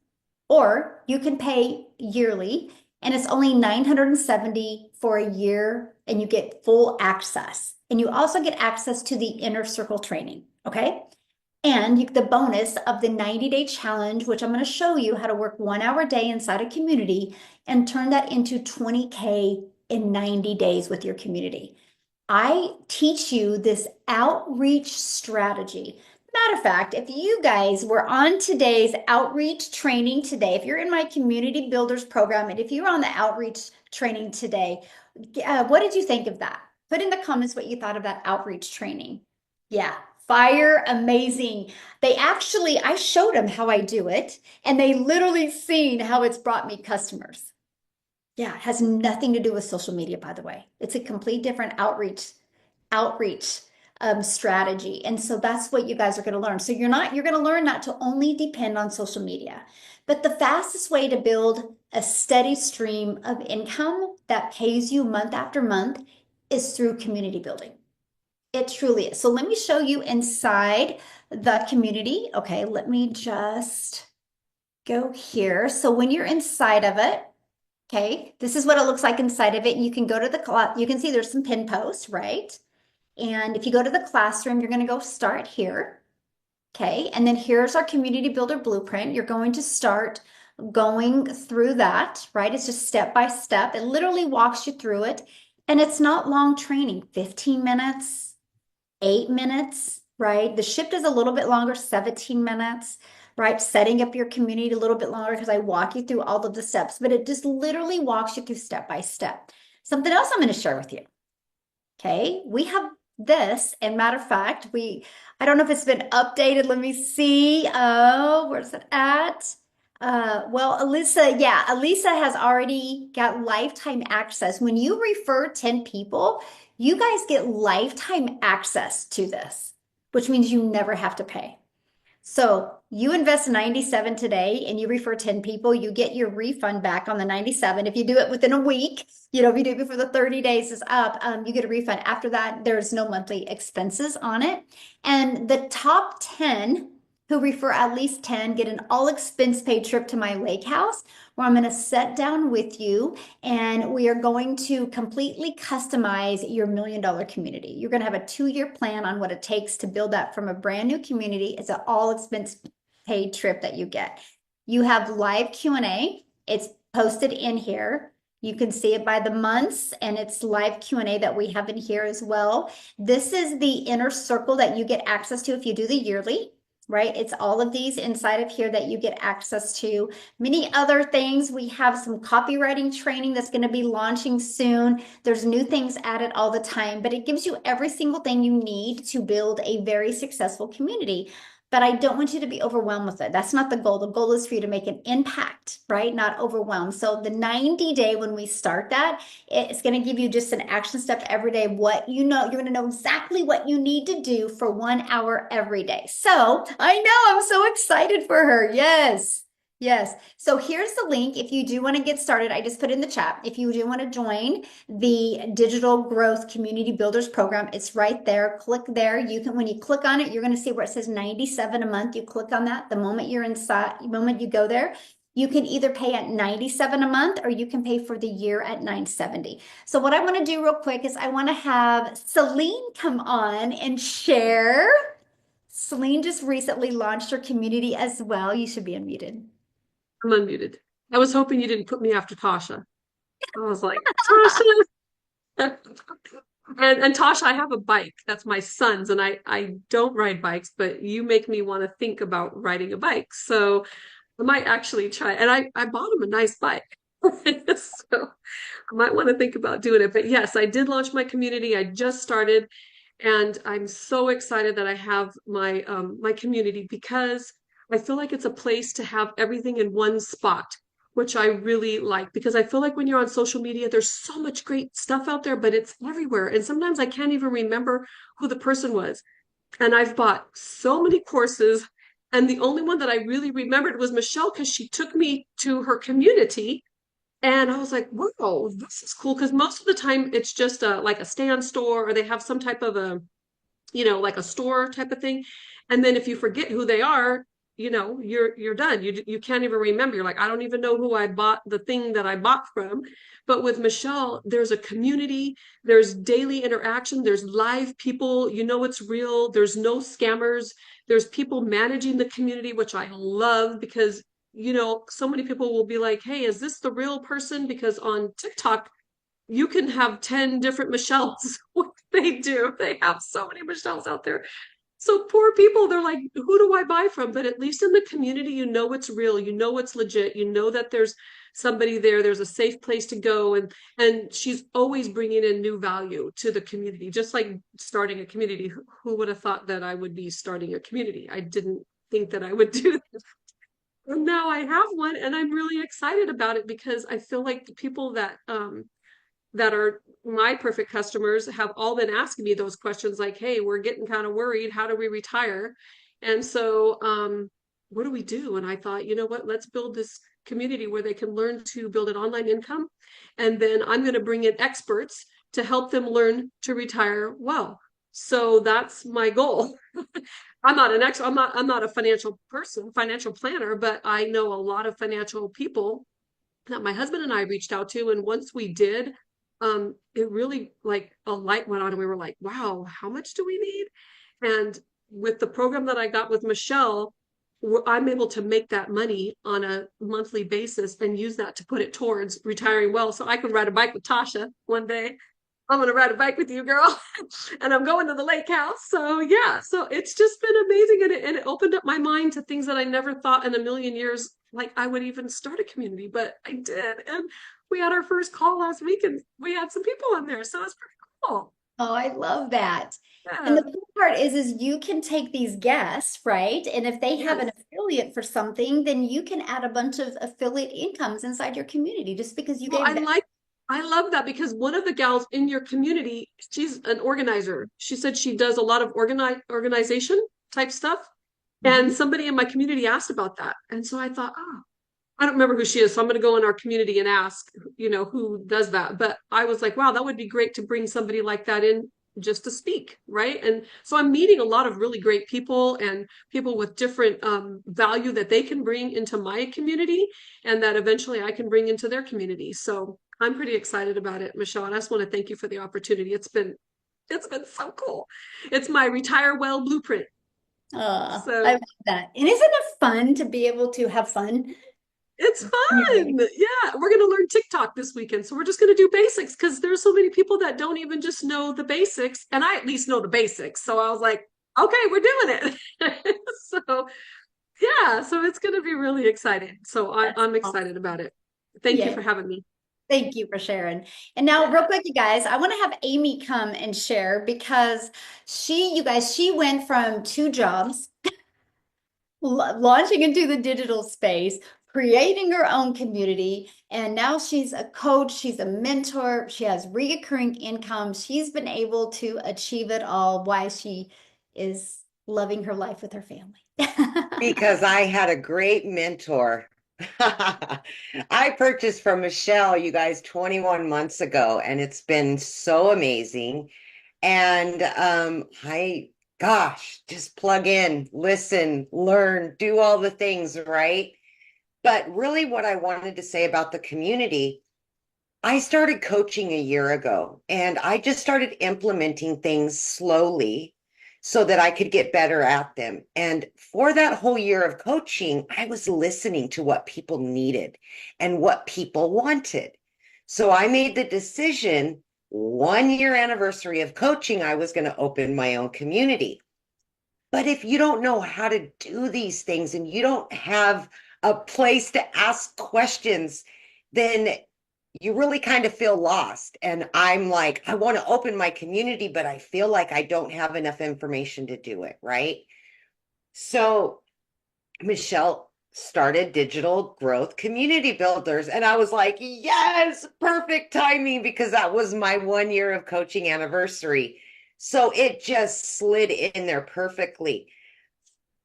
or you can pay yearly and it's only $970 for a year and you get full access. And you also get access to the inner circle training, okay? And the bonus of the 90-day challenge, which I'm going to show you how to work 1 hour a day inside a community and turn that into 20K in 90 days with your community. I teach you this outreach strategy. Matter of fact, if you guys were on today's outreach training today, if you're in my Community Builders program, and if you're on the outreach training today, what did you think of that? Put in the comments what you thought of that outreach training. Yeah, fire, amazing. I showed them how I do it, and they literally seen how it's brought me customers. Yeah, it has nothing to do with social media, by the way. It's a complete different outreach strategy. And so that's what you guys are going to learn. So you're going to learn not to only depend on social media, but the fastest way to build a steady stream of income that pays you month after month is through community building. It truly is. So let me show you inside the community. Okay, let me just go here. So when you're inside of it, okay, this is what it looks like inside of it. You can go to you can see there's some pin posts, right? And if you go to the classroom, you're going to go start here. Okay, and then here's our community builder blueprint. You're going to start going through that, right? It's just step by step. It literally walks you through it. And it's not long training, 15 minutes, 8 minutes, right? The shift is a little bit longer, 17 minutes, right? Setting up your community a little bit longer because I walk you through all of the steps, but it just literally walks you through step by step. Something else I'm going to share with you. Okay, we have this, and matter of fact, I don't know if it's been updated. Let me see. Oh, where's it at? Well, Elisa has already got lifetime access. When you refer 10 people, you guys get lifetime access to this, which means you never have to pay. So you invest 97 today and you refer 10 people, you get your refund back on the 97. If you do it within a week, if you do it before the 30 days is up, you get a refund. After that, there's no monthly expenses on it. And the top 10 who refer at least 10 get an all expense paid trip to my lake house where I'm going to sit down with you and we are going to completely customize your $1 million community. You're going to have a 2-year plan on what it takes to build that from a brand new community. It's an all expense paid trip that you get. You have live Q&A. It's posted in here. You can see it by the months and it's live Q&A that we have in here as well. This is the inner circle that you get access to if you do the yearly, right? It's all of these inside of here that you get access to. Many other things. We have some copywriting training that's going to be launching soon. There's new things added all the time, but it gives you every single thing you need to build a very successful community. But I don't want you to be overwhelmed with it. That's not the goal. The goal is for you to make an impact, right? Not overwhelmed. So the 90-day, when we start that, it's going to give you just an action step every day. What you know, you're going to know exactly what you need to do for 1 hour every day. So I know I'm so excited for her. Yes. Yes. So here's the link. If you do want to get started, I just put in the chat. If you do want to join the Digital Growth Community Builders Program, it's right there. Click there. You can, when you click on it, you're going to see where it says 97 a month. You click on that. The moment you're inside, the moment you go there, you can either pay at 97 a month or you can pay for the year at 970. So what I want to do real quick is I want to have Celine come on and share. Celine just recently launched her community as well. You should be unmuted. I'm unmuted. I was hoping you didn't put me after Tasha. I was like, Tasha. And Tasha, I have a bike. That's my son's, and I don't ride bikes, but you make me want to think about riding a bike. So I might actually try. And I bought him a nice bike. So I might want to think about doing it. But yes, I did launch my community. I just started, and I'm so excited that I have my community because I feel like it's a place to have everything in one spot, which I really like because I feel like when you're on social media, there's so much great stuff out there, but it's everywhere. And sometimes I can't even remember who the person was. And I've bought so many courses. And the only one that I really remembered was Michelle because she took me to her community. And I was like, wow, this is cool. Because most of the time it's just like a stand store or they have some type of a like a store type of thing. And then if you forget who they are, you're done. You can't even remember. You're like, I don't even know who I bought the thing that I bought from. But with Michelle, there's a community, there's daily interaction, there's live people, it's real, there's no scammers, there's people managing the community, which I love because so many people will be like, hey, is this the real person? Because on TikTok, you can have 10 different Michelles. What they do, they have so many Michelles out there. So poor people, they're like, who do I buy from? But at least in the community, it's real, it's legit, that there's somebody there, there's a safe place to go. And she's always bringing in new value to the community, just like starting a community. Who would have thought that I would be starting a community? I didn't think that I would do this. And now I have one and I'm really excited about it because I feel like the people that are my perfect customers have all been asking me those questions like, hey, we're getting kind of worried. How do we retire? And so what do we do? And I thought, you know what, let's build this community where they can learn to build an online income. And then I'm going to bring in experts to help them learn to retire well. So that's my goal. I'm not an expert. I'm not a financial person, financial planner, but I know a lot of financial people that my husband and I reached out to. And once we did, it really like a light went on and we were like, wow, how much do we need? And with the program that I got with Michelle, I'm able to make that money on a monthly basis and use that to put it towards retiring well. So I could ride a bike with Tasha one day. I'm going to ride a bike with you, girl. And I'm going to the lake house. So yeah, so it's just been amazing. And it opened up my mind to things that I never thought in a million years, like I would even start a community, but I did. And we had our first call last week and we had some people in there. So it's pretty cool. Oh, I love that. And Yeah. the cool part is you can take these guests, right? And if they have Yes. an affiliate for something, then you can add a bunch of affiliate incomes inside your community just because you Well, gave them. I love that because one of the gals in your community, she's an organizer. She said she does a lot of organization type stuff. And somebody in my community asked about that. And so I thought, oh, I don't remember who she is, so I'm going to go in our community and ask, who does that. But I was like, wow, that would be great to bring somebody like that in just to speak, right? And so I'm meeting a lot of really great people and people with different value that they can bring into my community and that eventually I can bring into their community. So I'm pretty excited about it, Michelle. And I just want to thank you for the opportunity. It's been so cool. It's my retire well blueprint. I So love that. And isn't it fun to be able to have fun? it's fun. Yeah, we're going to learn TikTok this weekend. So we're just going to do basics because there's so many people that don't even just know the basics. And I at least know the basics. So I was like, okay, we're doing it. So yeah, so it's going to be really exciting. So That's I'm awesome. excited about it. Thank you Yeah. for having me. Thank you for sharing. And now, real quick, you guys, I want to have Amy come and share because she went from two jobs, launching into the digital space, creating her own community, and now she's a coach, she's a mentor, she has recurring income. She's been able to achieve it all while she is loving her life with her family. Because I had a great mentor. I purchased from Michelle, you guys, 21 months ago, and it's been so amazing. And gosh, just plug in, listen, learn, do all the things, right? But really, what I wanted to say about the community, I started coaching a year ago and I just started implementing things slowly so that I could get better at them. And for that whole year of coaching, I was listening to what people needed and what people wanted. So I made the decision, 1 year anniversary of coaching, I was going to open my own community. But if you don't know how to do these things and you don't have a place to ask questions, then you really kind of feel lost. And I'm like, I want to open my community, but I feel like I don't have enough information to do it, right? So Michelle started Digital Growth Community Builders. And I was like, yes, perfect timing because that was my 1 year of coaching anniversary. So it just slid in there perfectly.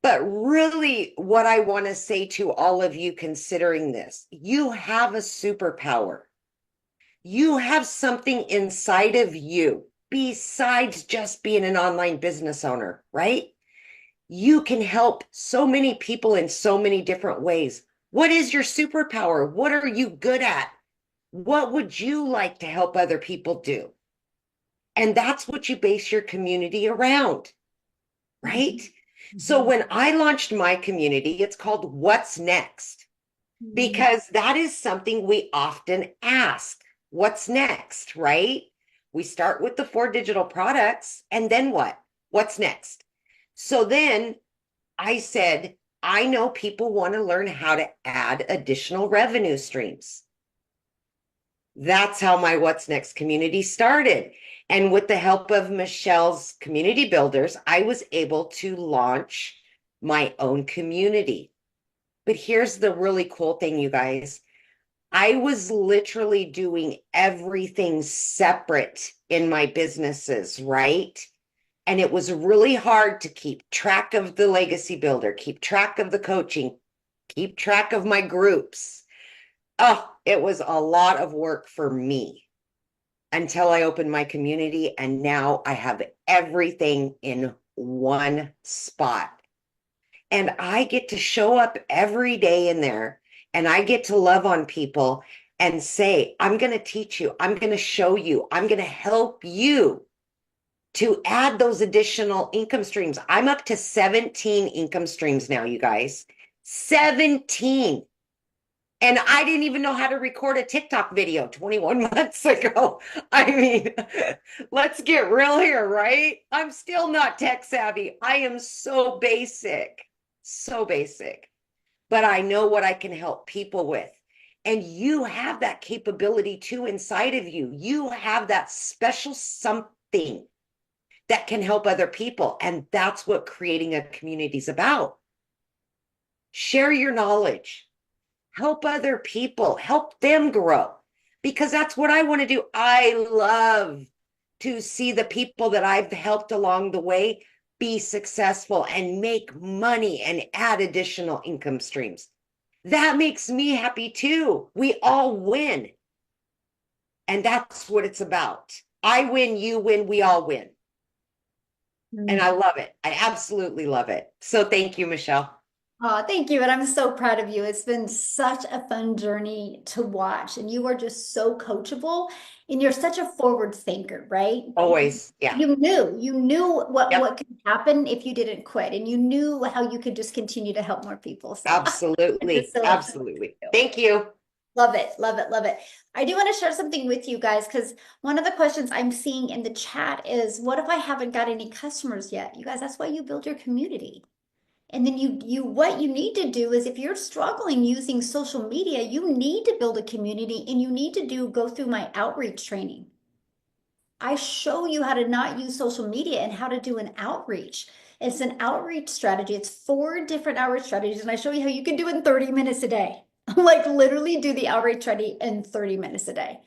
But really, what I want to say to all of you considering this, you have a superpower. You have something inside of you besides just being an online business owner, right? You can help so many people in so many different ways. What is your superpower? What are you good at? What would you like to help other people do? And that's what you base your community around, right? So when I launched my community, it's called What's Next? Because that is something we often ask. What's next, right? We start with the 4 digital products and then what? What's next? So then I said, I know people want to learn how to add additional revenue streams. That's how my What's Next community started. And with the help of Michelle's community builders, I was able to launch my own community. But here's the really cool thing, you guys. I was literally doing everything separate in my businesses, right? And it was really hard to keep track of the legacy builder, keep track of the coaching, keep track of my groups. Oh, it was a lot of work for me until I opened my community. And now I have everything in one spot. And I get to show up every day in there and I get to love on people and say, I'm going to teach you, I'm going to show you, I'm going to help you to add those additional income streams. I'm up to 17 income streams now, you guys. 17. And I didn't even know how to record a TikTok video 21 months ago. I mean, let's get real here, right? I'm still not tech savvy. I am so basic, so basic. But I know what I can help people with. And you have that capability too inside of you. You have that special something that can help other people. And that's what creating a community is about. Share your knowledge, help other people, help them grow, because that's what I want to do. I love to see the people that I've helped along the way be successful and make money and add additional income streams. That makes me happy too. We all win. And that's what it's about. I win, you win, we all win. And I love it. I absolutely love it. So thank you, Michelle. Oh, thank you. And I'm so proud of you. It's been such a fun journey to watch. And you are just so coachable and you're such a forward thinker, right? Always. Yeah. You knew what Yep. could happen if you didn't quit, and you knew how you could just continue to help more people. So I'm just Absolutely. so excited for Absolutely. you. Thank you. Love it, love it, love it. I do want to share something with you guys because one of the questions I'm seeing in the chat is, what if I haven't got any customers yet? You guys, that's why you build your community. And then what you need to do is, if you're struggling using social media, you need to build a community, and you need to go through my outreach training. I show you how to not use social media and how to do an outreach. It's an outreach strategy. It's 4 different outreach strategies, and I show you how you can do it in 30 minutes a day. Like literally do the outreach strategy in 30 minutes a day.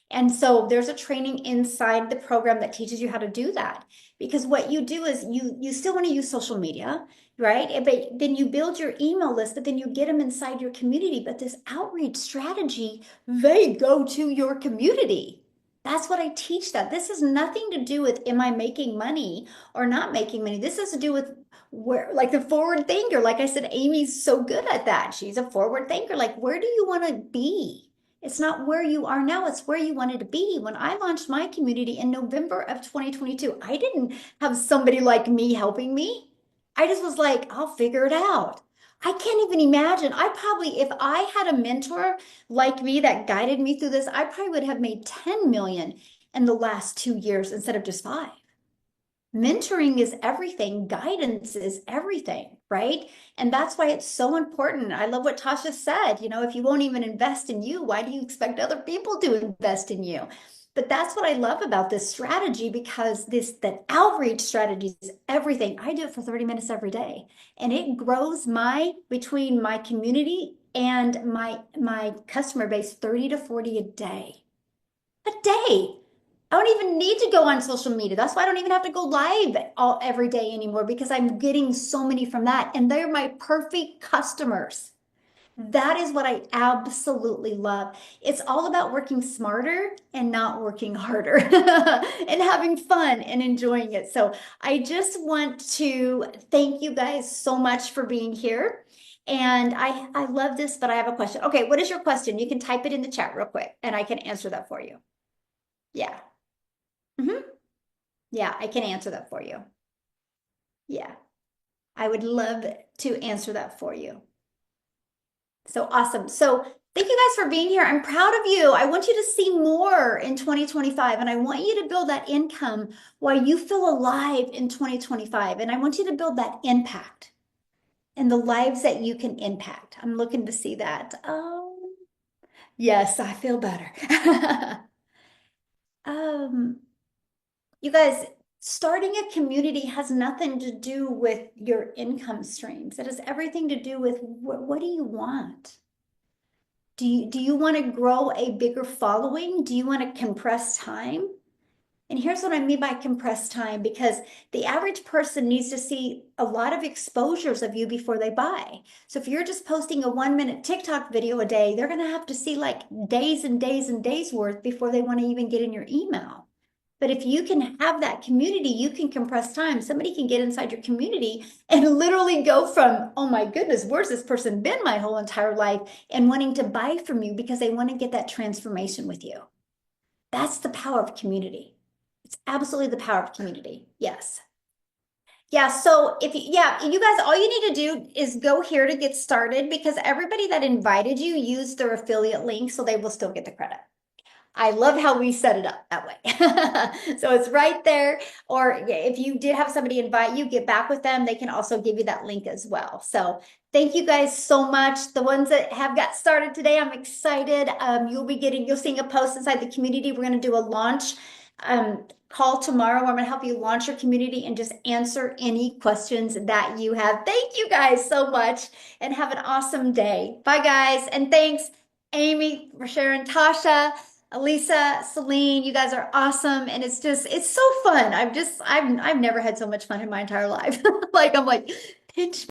And so there's a training inside the program that teaches you how to do that. Because what you do is you still want to use social media, right? But then you build your email list, but then you get them inside your community. But this outreach strategy, they go to your community. That's what I teach that. This has nothing to do with, am I making money or not making money? This has to do with where, like, the forward thinker. Like I said, Amy's so good at that. She's a forward thinker. Like, where do you want to be? It's not where you are now, it's where you wanted to be. When I launched my community in November of 2022, I didn't have somebody like me helping me. I just was like, I'll figure it out. I can't even imagine. If I had a mentor like me that guided me through this, I probably would have made 10 million in the last 2 years instead of just 5. Mentoring is everything, guidance is everything, right? And that's why it's so important. I love what Tasha said. If you won't even invest in you, why do you expect other people to invest in you? But that's what I love about this strategy, because that outreach strategy is everything. I do it for 30 minutes every day, and it grows between my community and my customer base 30 to 40 a day. A day. I don't even need to go on social media. That's why I don't even have to go live every day anymore, because I'm getting so many from that. And they're my perfect customers. That is what I absolutely love. It's all about working smarter and not working harder and having fun and enjoying it. So I just want to thank you guys so much for being here. And I love this, but I have a question. Okay, what is your question? You can type it in the chat real quick and I can answer that for you. Yeah. Mm-hmm. Yeah, I can answer that for you. Yeah, I would love to answer that for you. So awesome. So thank you guys for being here. I'm proud of you. I want you to see more in 2025, and I want you to build that income while you feel alive in 2025. And I want you to build that impact in the lives that you can impact. I'm looking to see that. Yes, I feel better. um, You guys, starting a community has nothing to do with your income streams. It has everything to do with what do you want? Do you want to grow a bigger following? Do you want to compress time? And here's what I mean by compressed time, because the average person needs to see a lot of exposures of you before they buy. So if you're just posting a 1-minute TikTok video a day, they're going to have to see like days and days and days worth before they want to even get in your email. But if you can have that community, you can compress time. Somebody can get inside your community and literally go from, oh my goodness, where's this person been my whole entire life, and wanting to buy from you because they want to get that transformation with you. That's the power of community. It's absolutely the power of community. Yes. Yeah, so you guys, all you need to do is go here to get started, because everybody that invited you used their affiliate link, so they will still get the credit. I love how we set it up that way. So it's right there. Or if you did have somebody invite you, get back with them. They can also give you that link as well. So thank you guys so much. The ones that have got started today, I'm excited. You'll seeing a post inside the community. We're going to do a launch call tomorrow. I'm going to help you launch your community and just answer any questions that you have. Thank you guys so much, and have an awesome day. Bye guys. And thanks Amy for sharing, Tasha. Elisa, Celine, you guys are awesome. And it's so fun. I've never had so much fun in my entire life. Like, I'm like, pinch